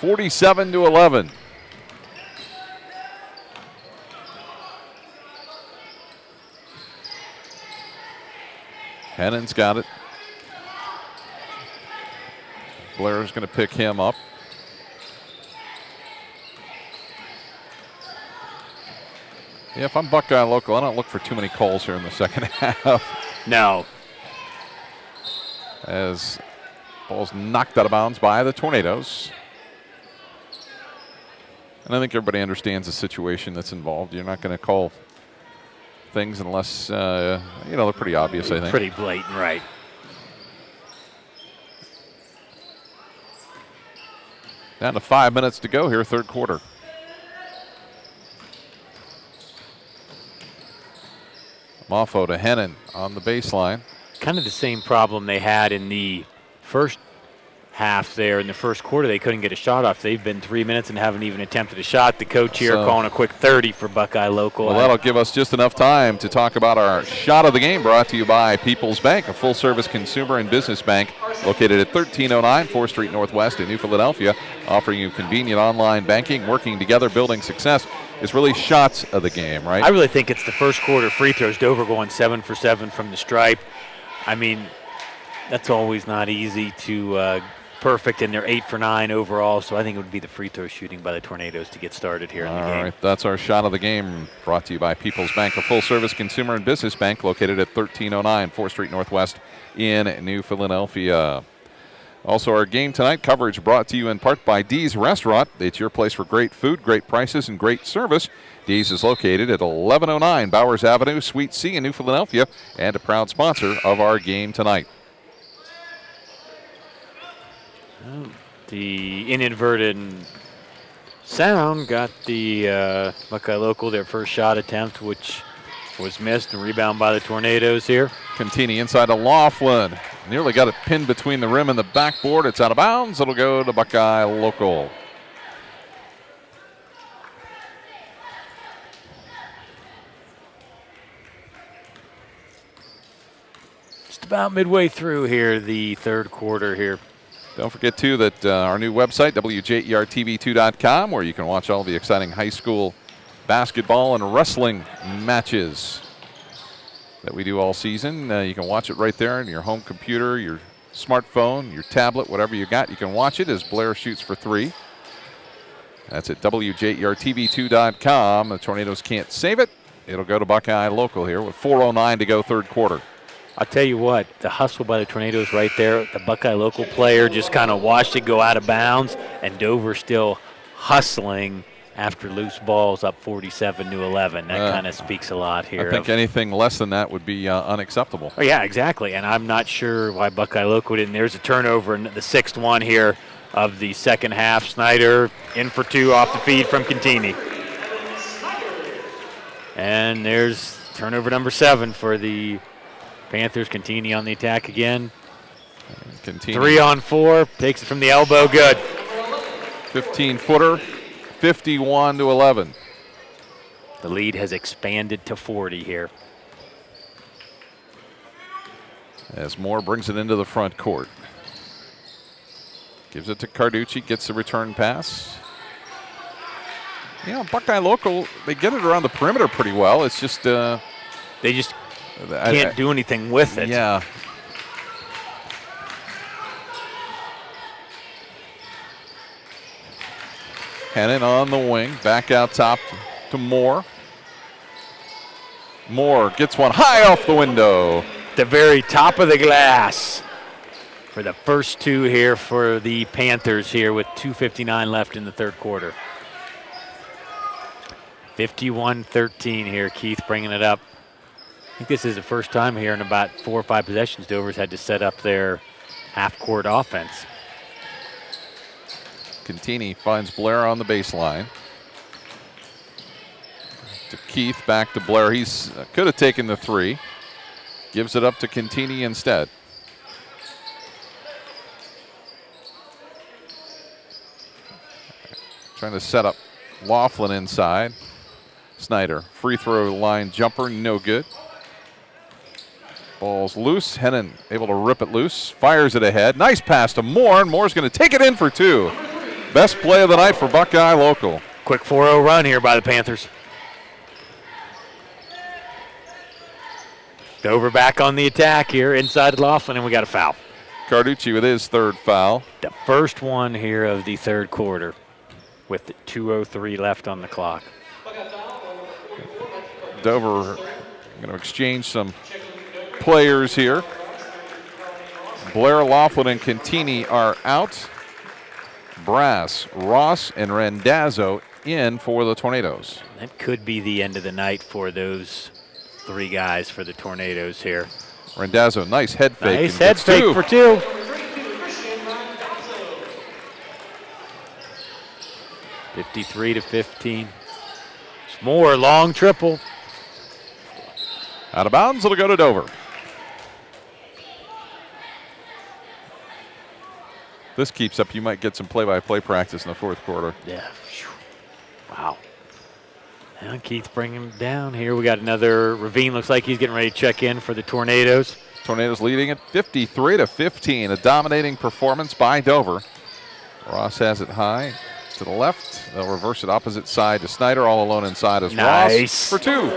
47-11. Hennon's got it. Blair's going to pick him up. Yeah, if I'm Buckeye local, I don't look for too many calls here in the second half.
No.
As ball's knocked out of bounds by the Tornadoes. And I think everybody understands the situation that's involved. You're not going to call things unless, they're pretty obvious, I think.
Pretty blatant, right.
Down to 5 minutes to go here, third quarter. Moffo to Hennon on the baseline.
Kind of the same problem they had in the first half there. In the first quarter, they couldn't get a shot off. They've been 3 minutes and haven't even attempted a shot. The coach here calling a quick 30 for Buckeye local.
Well, that'll give us just enough time to talk about our shot of the game, brought to you by People's Bank, a full-service consumer and business bank located at 1309 4th Street Northwest in New Philadelphia, offering you convenient online banking, working together, building success. It's really shots of the game, right?
I really think it's the first quarter free throws. Dover going 7 for 7 from the stripe. I mean, that's always not easy to perfect, and they're 8 for 9 overall, so I think it would be the free throw shooting by the Tornadoes to get started here in the game.
All right, that's our shot of the game, brought to you by People's Bank, a full-service consumer and business bank located at 1309 4th Street Northwest in New Philadelphia. Also, our game tonight coverage brought to you in part by Dee's Restaurant. It's your place for great food, great prices, and great service. Dee's is located at 1109 Bowers Avenue, Suite C in New Philadelphia, and a proud sponsor of our game tonight.
The inadvertent sound got the Buckeye local their first shot attempt, which was missed, and rebound by the Tornadoes here.
Contini inside to Laughlin. Nearly got it pinned between the rim and the backboard. It's out of bounds. It'll go to Buckeye local.
Just about midway through here, the third quarter here.
Don't forget, too, that our new website, WJERTV2.com, where you can watch all the exciting high school basketball and wrestling matches that we do all season. You can watch it right there on your home computer, your smartphone, your tablet, whatever you got. You can watch it as Blair shoots for 3. That's at WJERTV2.com. The Tornadoes can't save it. It'll go to Buckeye local here with 4:09 to go, third quarter.
I'll tell you what, the hustle by the Tornadoes right there, the Buckeye local player just kind of watched it go out of bounds, and Dover still hustling after loose balls, up 47-11. That kind of speaks a lot here.
I think anything less than that would be unacceptable.
Oh, yeah, exactly, and I'm not sure why Buckeye local didn't. There's a turnover in the sixth one here of the second half. Snyder in for 2 off the feed from Contini. And there's turnover number 7 for the Panthers. Contini on the attack again.
Contini.
3 on 4, takes it from the elbow, good.
15-footer, 51-11.
The lead has expanded to 40 here.
As Moore brings it into the front court. Gives it to Carducci, gets the return pass. You know, Buckeye local, they get it around the perimeter pretty well. It's just
they just can't do anything with it.
Yeah. Hennon on the wing, back out top to Moore. Moore gets one high off the window.
The very top of the glass for the first 2 here for the Panthers here with 2:59 left in the third quarter. 51-13 here. Keith bringing it up. I think this is the first time here in about 4 or 5 possessions Dover's had to set up their half-court offense.
Contini finds Blair on the baseline. To Keith, back to Blair. He's could have taken the three. Gives it up to Contini instead. Trying to set up Laughlin inside. Snyder, free throw line jumper, no good. Ball's loose. Hennon able to rip it loose. Fires it ahead. Nice pass to Moore, and Moore's going to take it in for 2. Best play of the night for Buckeye local.
Quick 4-0 run here by the Panthers. Dover back on the attack here inside Laughlin, and we got a foul.
Carducci with his 3rd foul.
The first one here of the 3rd quarter with the 2:03 left on the clock.
Dover going to exchange some players here. Blair, Laughlin, and Contini are out. Brass, Ross, and Rendazzo in for the Tornadoes.
That could be the end of the night for those 3 guys for the Tornadoes here.
Rendazzo, nice head fake.
Nice head fake for 2. (53-15). It's Moore, long triple.
Out of bounds, it'll go to Dover. This keeps up, you might get some play-by-play practice in the 4th quarter.
Yeah. Wow. And Keith bringing him down here. We got another. Ravine looks like he's getting ready to check in for the Tornadoes.
Tornadoes leading at 53-15. A dominating performance by Dover. Ross has it high to the left. They'll reverse it opposite side to Snyder. All alone inside is Ross for 2.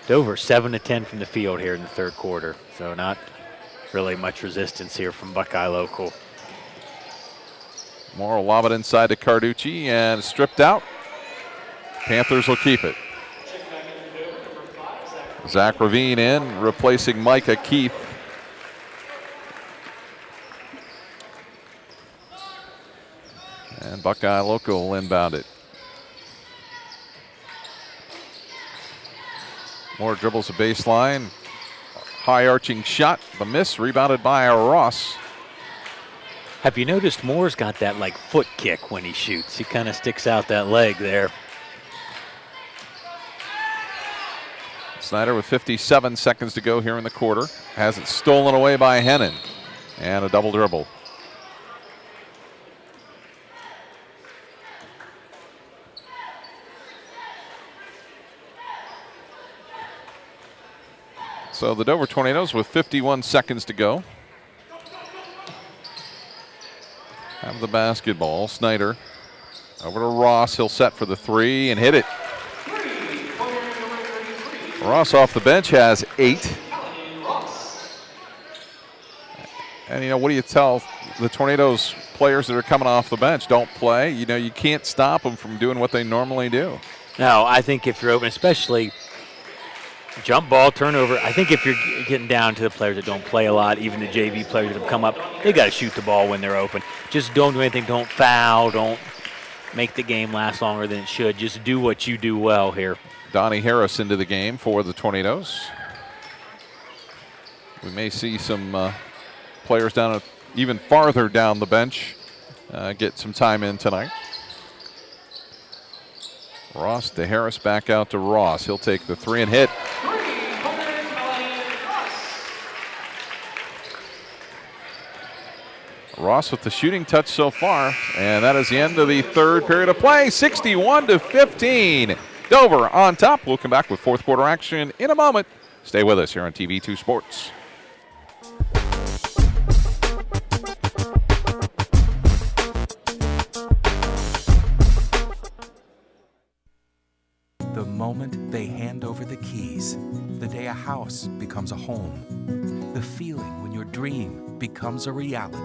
Dover 7-10 from the field here in the 3rd quarter. So not really much resistance here from Buckeye local.
Moore will lob it inside to Carducci and stripped out. Panthers will keep it. Zach Ravine in, replacing Micah Keith. And Buckeye local will inbound it. Moore dribbles the baseline. High arching shot, the miss, rebounded by Ross.
Have you noticed Moore's got that like foot kick when he shoots? He kind of sticks out that leg there.
Snyder with 57 seconds to go here in the quarter. Has it stolen away by Hennon. And a double dribble. So the Dover Tornadoes with 51 seconds to go have the basketball. Snyder over to Ross. He'll set for the 3 and hit it. Ross off the bench has 8. And you know, what do you tell the Tornadoes players that are coming off the bench? Don't play. You know, you can't stop them from doing what they normally do.
No, I think if you're open, especially jump ball, turnover, I think if you're getting down to the players that don't play a lot, even the JV players that have come up, they got to shoot the ball when they're open. Just don't do anything. Don't foul. Don't make the game last longer than it should. Just do what you do well here.
Donnie Harris into the game for the Tornadoes. We may see some players down even farther down the bench get some time in tonight. Ross to Harris, back out to Ross. He'll take the 3 and hit. Ross with the shooting touch so far, and that is the end of the 3rd period of play. 61-15. Dover on top. We'll come back with 4th quarter action in a moment. Stay with us here on TV2 Sports.
The moment they hand over the keys, the day a house becomes a home, the feeling when your dream becomes a reality.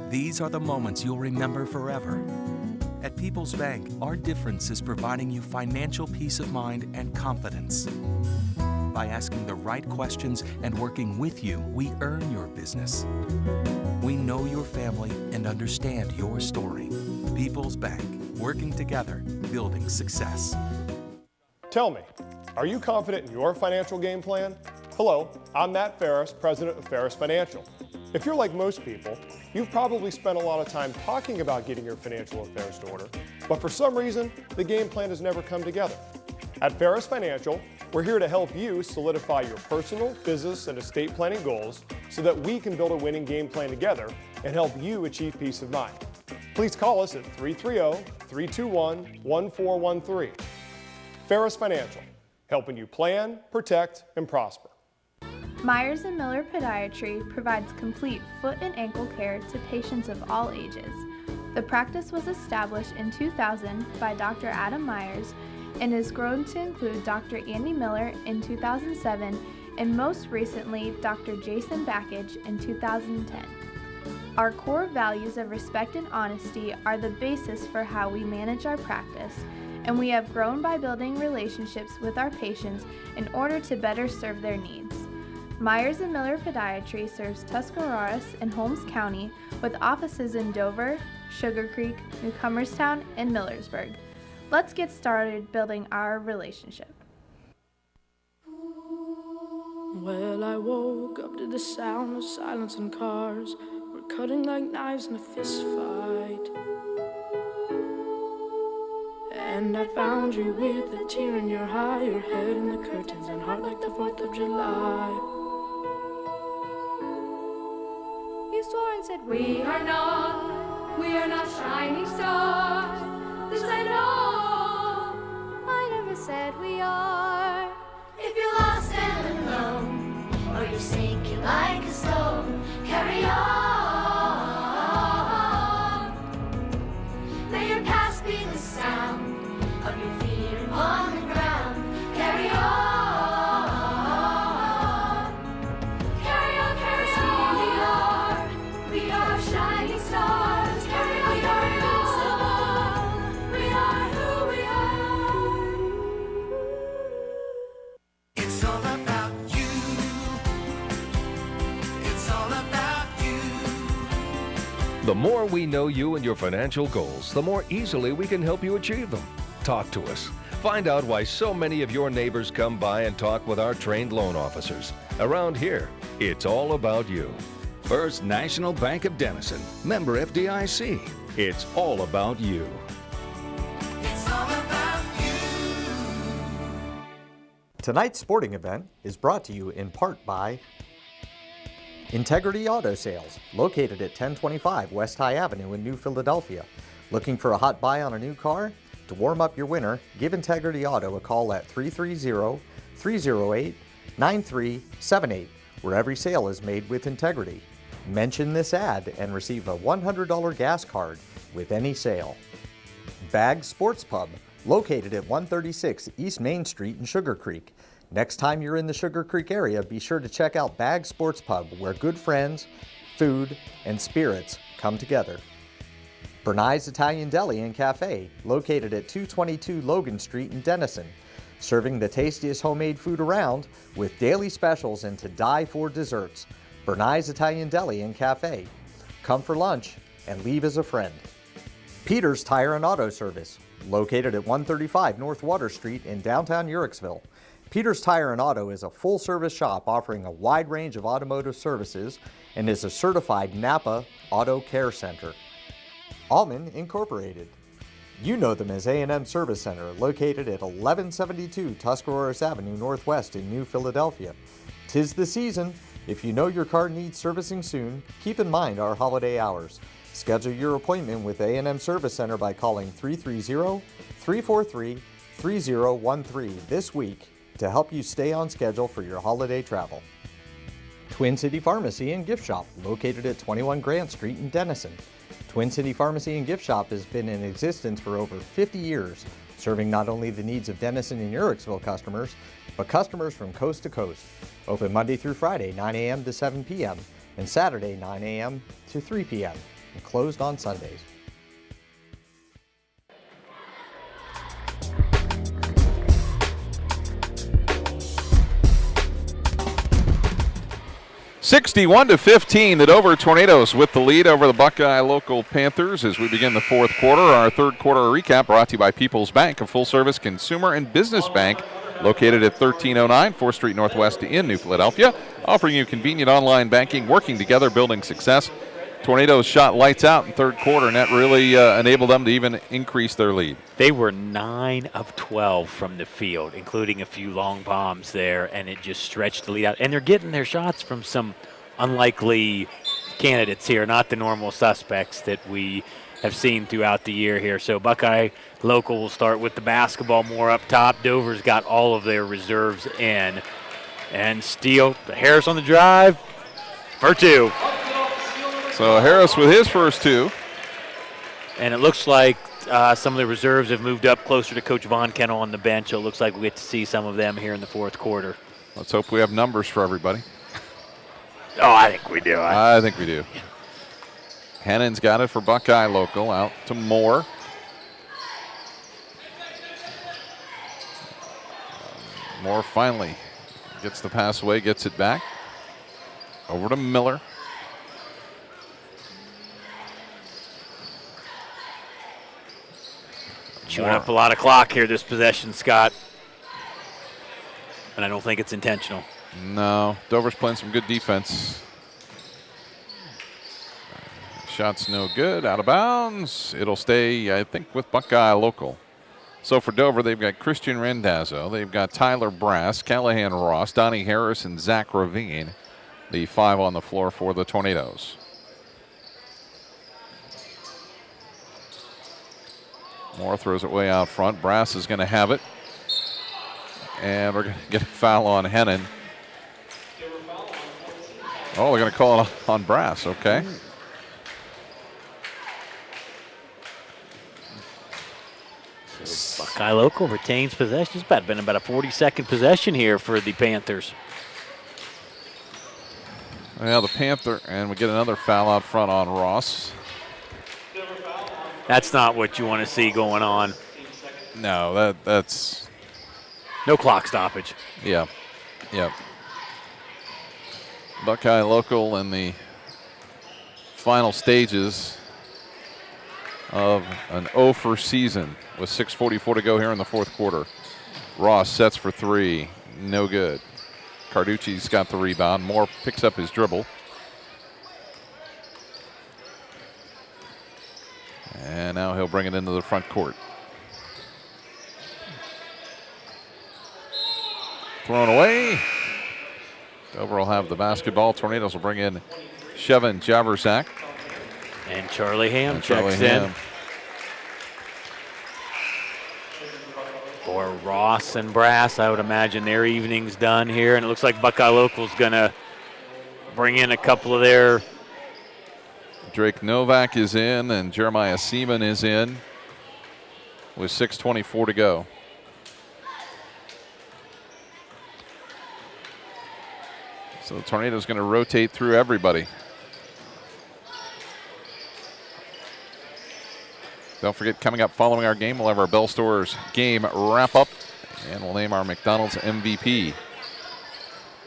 These are the moments you'll remember forever. At People's Bank, our difference is providing you financial peace of mind and confidence. By asking the right questions and working with you, we earn your business. We know your family and understand your story. People's Bank, working together, building success.
Tell me, are you confident in your financial game plan? Hello, I'm Matt Ferris, president of Ferris Financial. If you're like most people, you've probably spent a lot of time talking about getting your financial affairs in order, but for some reason, the game plan has never come together. At Ferris Financial, we're here to help you solidify your personal, business, and estate planning goals so that we can build a winning game plan together and help you achieve peace of mind. Please call us at 330-321-1413. Ferris Financial, helping you plan, protect, and prosper.
Myers & Miller Podiatry provides complete foot and ankle care to patients of all ages. The practice was established in 2000 by Dr. Adam Myers and has grown to include Dr. Andy Miller in 2007 and most recently Dr. Jason Backage in 2010. Our core values of respect and honesty are the basis for how we manage our practice, and we have grown by building relationships with our patients in order to better serve their needs. Myers & Miller Podiatry serves Tuscarawas and Holmes County with offices in Dover, Sugar Creek, New Comerstown, and Millersburg. Let's get started building our relationship.
Well, I woke up to the sound of silence and cars were cutting like knives in a fist fight. And I found you with a tear in your eye, your head in the curtains and heart like the 4th of July.
You swore and said, we are not shining stars. This I know, I never said we are. If you're lost and alone, or you're sinking like a stone, carry on. May your past be the sound of your feet upon the ground. Carry on. Carry on, carry on. We are shining stars. Carry on, carry on. We are who we are.
It's all about you. It's all about you.
The more we know you and your financial goals, the more easily we can help you achieve them. Talk to us. Find out why so many of your neighbors come by and talk with our trained loan officers. Around here, it's all about you.
First National Bank of Denison, member FDIC.
It's all about you.
It's all about you.
Tonight's sporting event is brought to you in part by Integrity Auto Sales, located at 1025 West High Avenue in New Philadelphia. Looking for a hot buy on a new car? To warm up your winter, give Integrity Auto a call at 330-308-9378, where every sale is made with integrity. Mention this ad and receive a $100 gas card with any sale. Bag Sports Pub, located at 136 East Main Street in Sugar Creek. Next time you're in the Sugar Creek area, be sure to check out Bag Sports Pub, where good friends, food, and spirits come together. Bernai's Italian Deli and Cafe, located at 222 Logan Street in Denison, serving the tastiest homemade food around with daily specials and to die for desserts. Bernai's Italian Deli and Cafe. Come for lunch and leave as a friend. Peter's Tire and Auto Service, located at 135 North Water Street in downtown Uhrichsville. Peter's Tire and Auto is a full-service shop offering a wide range of automotive services and is a certified Napa Auto Care Center. Allman Incorporated. You know them as A&M Service Center, located at 1172 Tuscarawas Avenue Northwest in New Philadelphia. 'Tis the season. If you know your car needs servicing soon, keep in mind our holiday hours. Schedule your appointment with A&M Service Center by calling 330-343-3013 this week to help you stay on schedule for your holiday travel. Twin City Pharmacy and Gift Shop, located at 21 Grant Street in Denison. Twin City Pharmacy and Gift Shop has been in existence for over 50 years, serving not only the needs of Denison and Uhrichsville customers, but customers from coast to coast. Open Monday through Friday, 9 a.m. to 7 p.m., and Saturday, 9 a.m. to 3 p.m., and closed on Sundays.
61-15, the Dover Tornadoes with the lead over the Buckeye local Panthers as we begin the fourth quarter. Our third quarter recap brought to you by People's Bank, a full-service consumer and business bank located at 1309 4th Street Northwest in New Philadelphia, offering you convenient online banking, working together, building success. Tornadoes shot lights out in third quarter, and that really enabled them to even increase their lead.
They were 9 of 12 from the field, including a few long bombs there, and it just stretched the lead out. And they're getting their shots from some unlikely candidates here, not the normal suspects that we have seen throughout the year here. So Buckeye local will start with the basketball more up top. Dover's got all of their reserves in. And Steele, Harris on the drive for 2.
So Harris with his first 2.
And it looks like some of the reserves have moved up closer to Coach Von Kennel on the bench. So it looks like we get to see some of them here in the fourth quarter.
Let's hope we have numbers for everybody.
Oh, I think we do.
I think we do. Hannon's got it for Buckeye local. Out to Moore. Moore finally gets the pass away, gets it back. Over to Miller.
Chewing up a lot of clock here this possession, Scott. And I don't think it's intentional.
No, Dover's playing some good defense. Shot's no good, out of bounds. It'll stay, I think, with Buckeye local. So for Dover, they've got Christian Randazzo. They've got Tyler Brass, Callahan Ross, Donnie Harris, and Zach Ravine. The 5 on the floor for the Tornadoes. Moore throws it way out front. Brass is going to have it. And we're going to get a foul on Hennon. Oh, they're going to call it on Brass. Okay.
So Buckeye local retains possession. It's been about a 40-second possession here for the Panthers.
Well, the Panther, and we get another foul out front on Ross.
That's not what you want to see going on.
No, that's
no clock stoppage.
Yeah, yeah. Buckeye local in the final stages of an 0 season with 6:44 to go here in the fourth quarter. Ross sets for 3, no good. Carducci's got the rebound. Moore picks up his dribble. And now he'll bring it into the front court. Thrown away. Dover will have the basketball. Tornadoes will bring in Shevin Javersack.
And Charlie Ham checks in. For Ross and Brass, I would imagine their evening's done here. And it looks like Buckeye local's going to bring in a couple of their.
Drake Novak is in and Jeremiah Seaman is in with 6:24 to go. So the Tornado's going to rotate through everybody. Don't forget, coming up following our game, we'll have our Bell Stores game wrap up and we'll name our McDonald's MVP.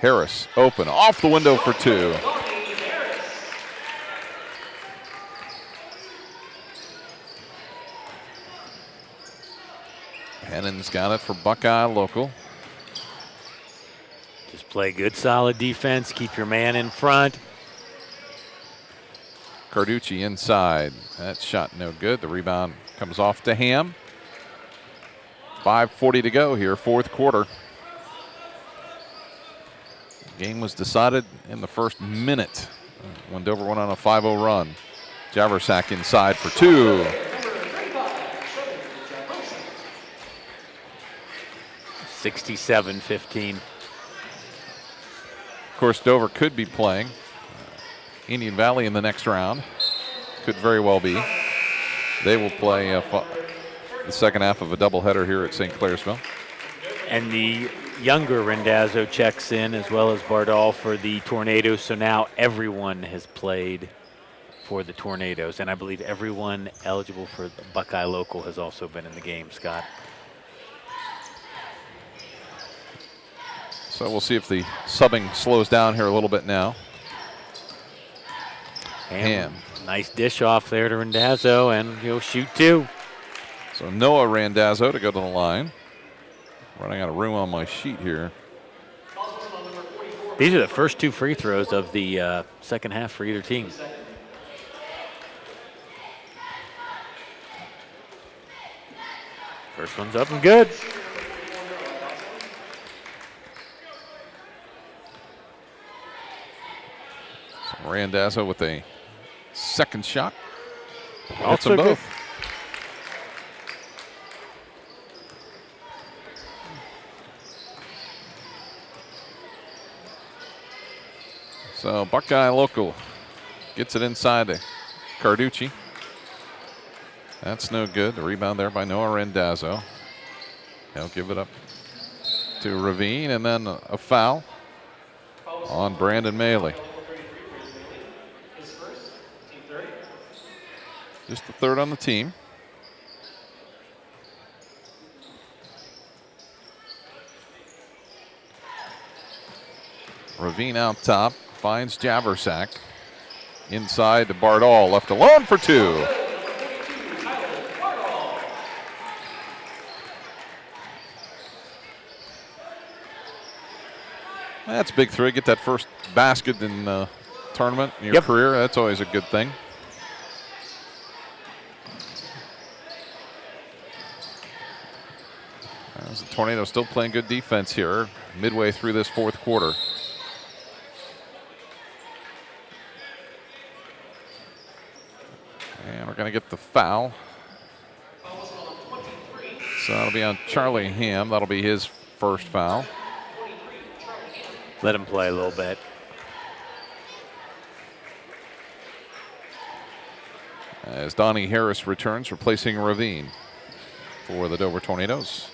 Harris open off the window for 2. Hennon's got it for Buckeye local.
Just play good, solid defense. Keep your man in front.
Carducci inside. That shot no good. The rebound comes off to Ham. 5:40 to go here, fourth quarter. Game was decided in the first minute when Dover went on a 5-0 run. Javersack inside for 2.
$67-15.
Of course, Dover could be playing Indian Valley in the next round. Could very well be. They will play the second half of a doubleheader here at St. Clairsville.
And the younger Randazzo checks in as well as Bardal for the Tornadoes. So now everyone has played for the Tornadoes. And I believe everyone eligible for the Buckeye local has also been in the game, Scott.
So we'll see if the subbing slows down here a little bit now. Ham.
Nice dish off there to Randazzo, and he'll shoot 2.
So Noah Randazzo to go to the line. Running out of room on my sheet here.
These are the first 2 free throws of the second half for either team. First one's up and good.
So Randazzo with a second shot. Hits
Also
them
good.
both. So Buckeye local gets it inside to Carducci. That's no good. The rebound there by Noah Randazzo. He'll give it up to Ravine, and then a foul on Brandon Maley. Just the third on the team. Ravine out top, finds Javersack. Inside to Bardall, left alone for 2. That's a big 3. Get that first basket in the tournament in your career. That's always a good thing. As the Tornadoes still playing good defense here midway through this fourth quarter. And we're going to get the foul. So that'll be on Charlie Ham. That'll be his first foul.
Let him play a little bit.
As Donnie Harris returns, replacing Ravine for the Dover Tornadoes.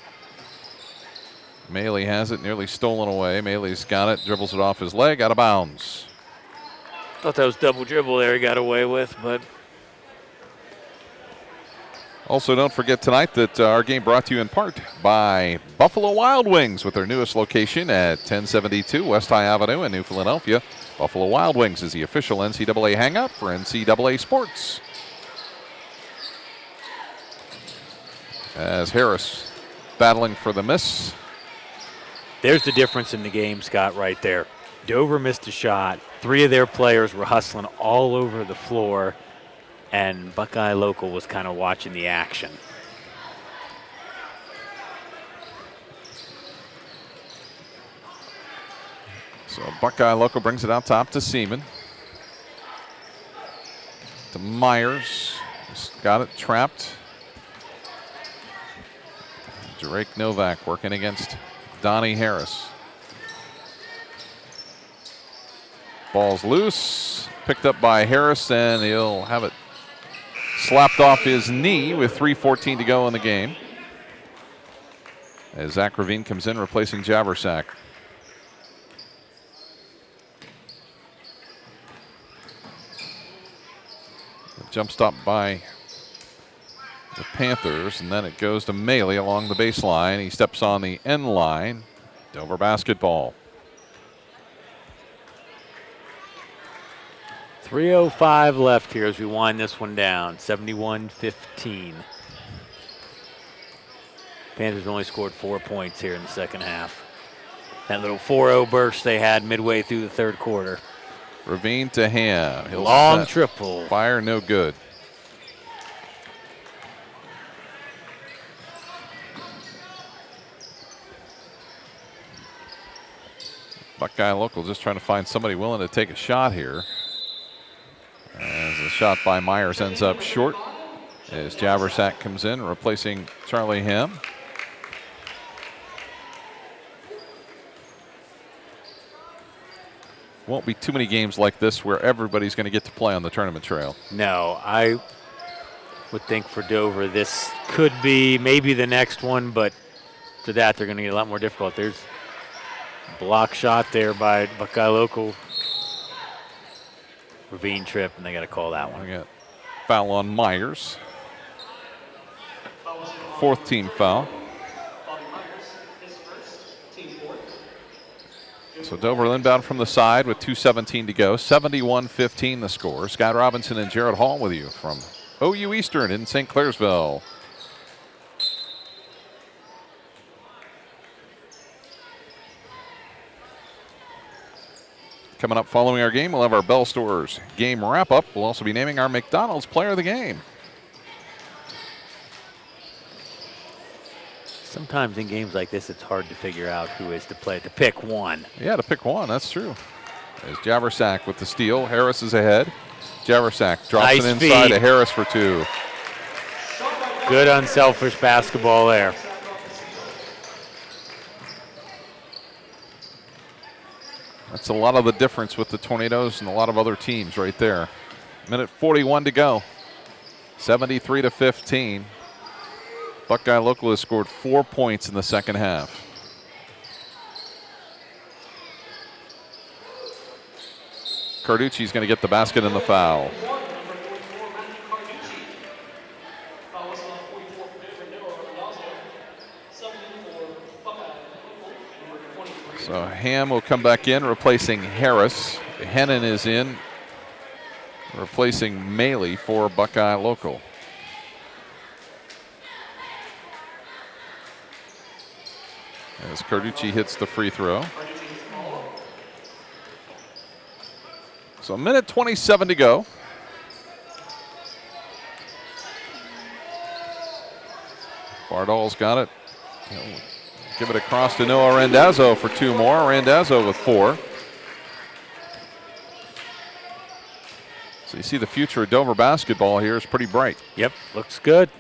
Maley has it, nearly stolen away. Maley's got it, dribbles it off his leg, out of bounds.
Thought that was double dribble there he got away with, but
also, don't forget tonight that our game brought to you in part by Buffalo Wild Wings with their newest location at 1072 West High Avenue in New Philadelphia. Buffalo Wild Wings is the official NCAA hangout for NCAA sports. As Harris battling for the miss.
there's the difference in the game, Scott, right there. Dover missed a shot. 3 of their players were hustling all over the floor, and Buckeye Local was kind of watching the action.
So Buckeye Local brings it out top to Seaman. To Myers. He's got it trapped. Drake Novak working against Donnie Harris. Ball's loose. Picked up by Harris, and he'll have it slapped off his knee with 3:14 to go in the game. As Zach Ravine comes in, replacing Javersack. Jump stop by the Panthers, and then it goes to Maley along the baseline. He steps on the end line. Dover basketball.
3:05 left here as we wind this one down, 71-15. Panthers only scored 4 points here in the second half. That little 4-0 burst they had midway through the third quarter.
Ravine to Ham. He'll
Long
set.
triple.
Fire no good. Buckeye Local just trying to find somebody willing to take a shot here. As the shot by Myers ends up short. As Javersack comes in, replacing Charlie Ham. Won't be too many games like this where everybody's going to get to play on the tournament trail.
No, I would think for Dover this could be maybe the next one, but to that they're going to get a lot more difficult. There's a block shot there by Buckeye Local. Ravine trip, and they got to call that one.
We got foul on Myers. 4th team foul. So Dover inbound from the side with 2:17 to go. 71-15 the score. Scott Robinson and Jared Hall with you from OU Eastern in St. Clairsville. Coming up following our game, we'll have our Bell Stores game wrap-up. We'll also be naming our McDonald's player of the game.
Sometimes in games like this, it's hard to figure out who is to play, to pick one.
Yeah, to pick one, that's true. As Javersack with the steal. Harris is ahead. Javersack drops
Nice
it inside
feed.
to Harris for two.
Good unselfish basketball there.
That's a lot of the difference with the Tornadoes and a lot of other teams right there. Minute 41 to go. 73-15. Buckeye Local has scored 4 points in the second half. Carducci's going to get the basket and the foul. So Ham will come back in, replacing Harris. Hennon is in, replacing Maley for Buckeye Local. As Carducci hits the free throw. So a minute 27 to go. Bardol's got it. He'll give it across to Noah Randazzo for two more. Randazzo with four. So you see the future of Dover basketball here is pretty bright.
Yep, looks good.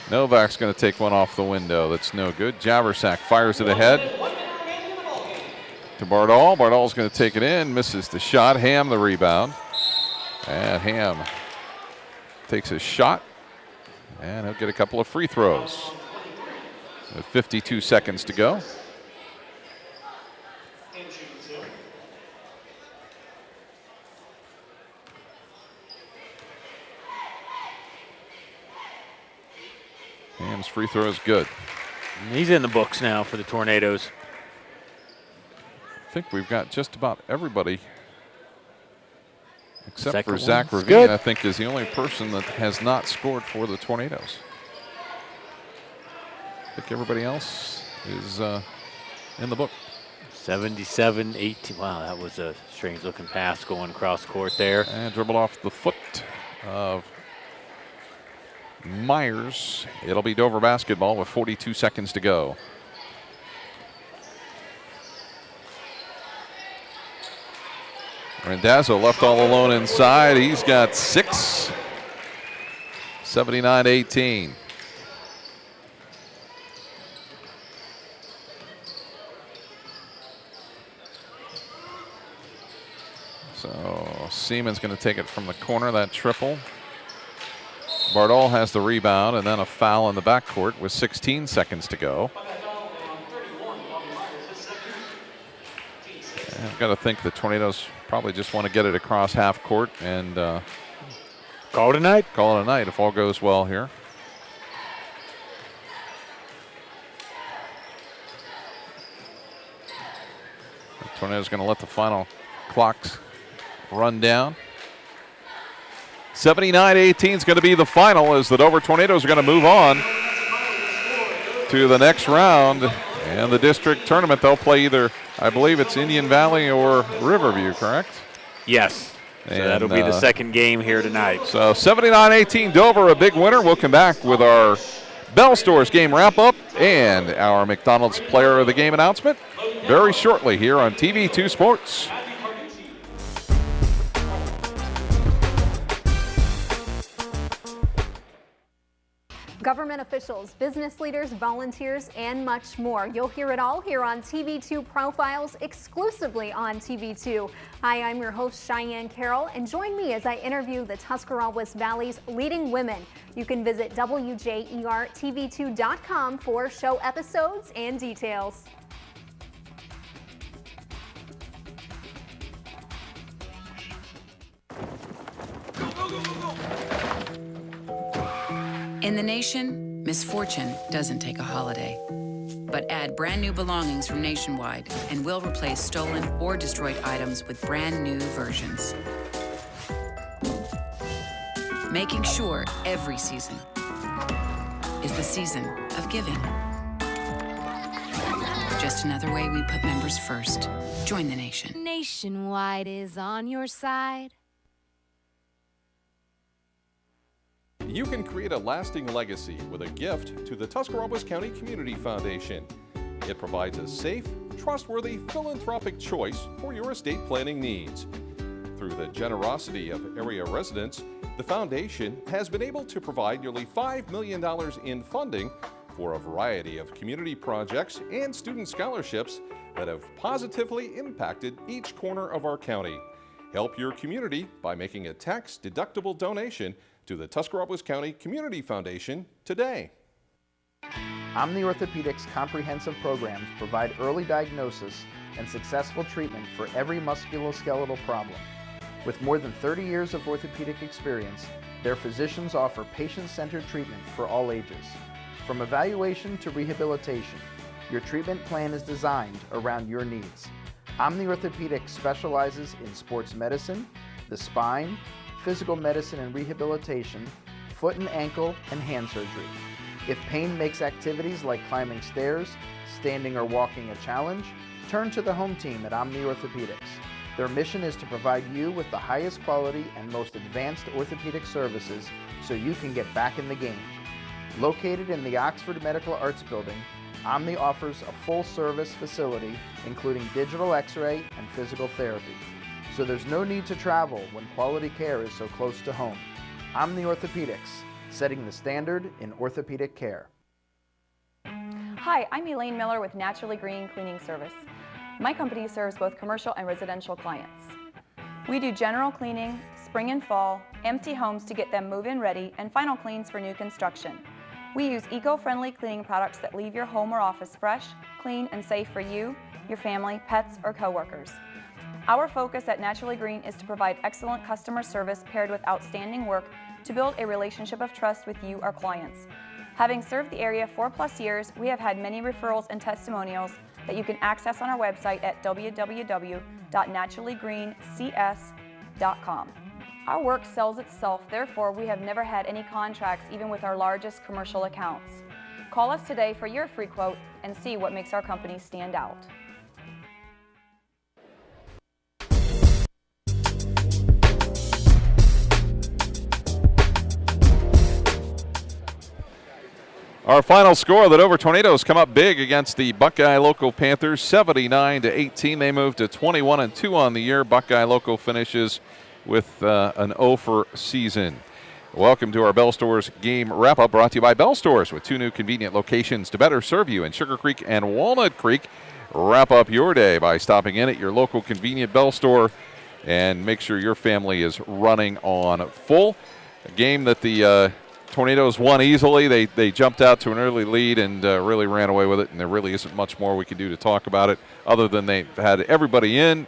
Novak's going to take one off the window. That's no good. Javersack fires it ahead to Bardol. Bardol's going to take it in, misses the shot. Ham the rebound. And Ham takes his shot, and he'll get a couple of free throws. With 52 seconds to go. Ham's free throw is good.
He's in the books now for the Tornadoes.
I think we've got just about everybody except
Second
for Zach
one's
Ravine,
good.
I think, is the only person that has not scored for the Tornadoes. I think everybody else is in the book.
77-18. Wow, that was a strange looking pass going cross court there.
And dribble off the foot of Myers. It'll be Dover basketball with 42 seconds to go. Randazzo left all alone inside. He's got 6. 79-18. So Seaman's going to take it from the corner, that triple. Bardol has the rebound, and then a foul in the backcourt with 16 seconds to go. And I've got to think the Tornadoes probably just want to get it across half court and
call it a night.
Call it a night if all goes well here. The Tornadoes going to let the final clocks run down. 79-18 is going to be the final as the Dover Tornadoes are going to move on to the next round. And the district tournament, they'll play either, I believe it's Indian Valley or Riverview, correct?
Yes. So
And,
that'll be the second game here tonight.
So 79-18 Dover, a big winner. We'll come back with our Bell Stores game wrap-up and our McDonald's player of the game announcement very shortly here on TV2 Sports.
Government officials, business leaders, volunteers, and much more. You'll hear it all here on TV2 Profiles, exclusively on TV2. Hi, I'm your host, Cheyenne Carroll, and join me as I interview the Tuscarawas Valley's leading women. You can visit WJERTV2.com for show episodes and details.
In the nation, misfortune doesn't take a holiday. but add brand new belongings from Nationwide, and we'll replace stolen or destroyed items with brand new versions. Making sure every season is the season of giving. Just another way we put members first. Join the nation.
Nationwide is on your side.
You can create a lasting legacy with a gift to the Tuscarawas County Community Foundation. It provides a safe, trustworthy, philanthropic choice for your estate planning needs. Through the generosity of area residents, the foundation has been able to provide nearly $5 million in funding for a variety of community projects and student scholarships that have positively impacted each corner of our county. Help your community by making a tax-deductible donation to the Tuscarawas County Community Foundation today.
Omni Orthopedics comprehensive programs provide early diagnosis and successful treatment for every musculoskeletal problem. With more than 30 years of orthopedic experience, their physicians offer patient-centered treatment for all ages. From evaluation to rehabilitation, your treatment plan is designed around your needs. Omni Orthopedics specializes in sports medicine, the spine, physical medicine and rehabilitation, foot and ankle, and hand surgery. If pain makes activities like climbing stairs, standing or walking a challenge, turn to the home team at Omni Orthopedics. Their mission is to provide you with the highest quality and most advanced orthopedic services so you can get back in the game. Located in the Oxford Medical Arts Building, Omni offers a full-service facility including digital x-ray and physical therapy. So there's no need to travel when quality care is so close to home. Omni Orthopedics, setting the standard in orthopedic care.
Hi, I'm Elaine Miller with Naturally Green Cleaning Service. My company serves both commercial and residential clients. We do general cleaning, spring and fall, empty homes to get them move-in ready, and final cleans for new construction. We use eco-friendly cleaning products that leave your home or office fresh, clean, and safe for you, your family, pets, or coworkers. Our focus at Naturally Green is to provide excellent customer service paired with outstanding work to build a relationship of trust with you, our clients. Having served the area 4+ years, we have had many referrals and testimonials that you can access on our website at www.naturallygreencs.com. Our work sells itself, therefore we have never had any contracts even with our largest commercial accounts. Call us today for your free quote and see what makes our company stand out.
Our final score, the Dover Tornadoes come up big against the Buckeye Local Panthers, 79-18. They move to 21-2 on the year. Buckeye Local finishes with an 0 season. Welcome to our Bell Stores game wrap-up, brought to you by Bell Stores, with 2 new convenient locations to better serve you in Sugar Creek and Walnut Creek. Wrap up your day by stopping in at your local convenient Bell Store and make sure your family is running on full. A game that the Tornadoes won easily. They jumped out to an early lead and really ran away with it, and there really isn't much more we can do to talk about it other than they had everybody in.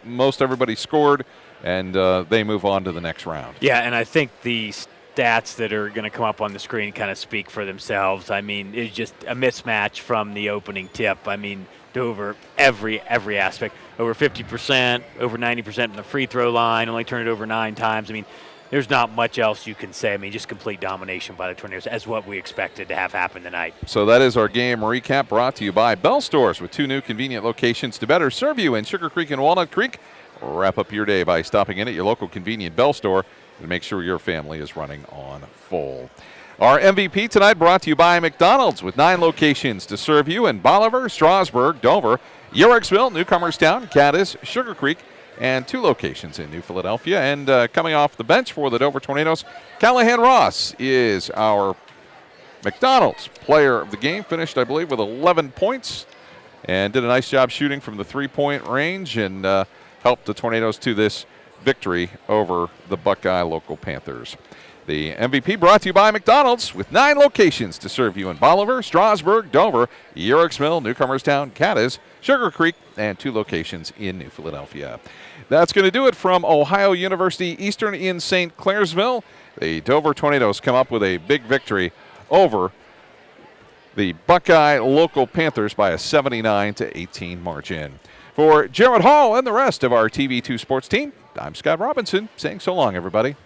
Most everybody scored, and they move on to the next round.
Yeah, and I think the stats that are going to come up on the screen kind of speak for themselves. I mean, it's just a mismatch from the opening tip. I mean, Dover, every aspect, over 50%, over 90% from the free throw line, only turned it over 9 times. I mean, there's not much else you can say. I mean, just complete domination by the Tornadoes, as what we expected to have happen tonight.
So that is our game recap, brought to you by Bell Stores, with 2 new convenient locations to better serve you in Sugar Creek and Walnut Creek. Wrap up your day by stopping in at your local convenient Bell Store and make sure your family is running on full. Our MVP tonight brought to you by McDonald's, with 9 locations to serve you in Bolivar, Strasburg, Dover, Uricksville, Newcomerstown, Cadiz, Sugar Creek, and 2 locations in New Philadelphia. And coming off the bench for the Dover Tornadoes, Callahan Ross is our McDonald's player of the game. Finished, I believe, with 11 points and did a nice job shooting from the 3-point range and helped the Tornadoes to this victory over the Buckeye Local Panthers. The MVP brought to you by McDonald's, with 9 locations to serve you in Bolivar, Strasburg, Dover, Uricksville, Newcomerstown, Cadiz, Sugar Creek, and 2 locations in New Philadelphia. That's going to do it from Ohio University Eastern in St. Clairsville. The Dover Tornadoes come up with a big victory over the Buckeye local Panthers by a 79-18 margin. For Jared Hall and the rest of our TV2 sports team, I'm Scott Robinson saying so long, everybody.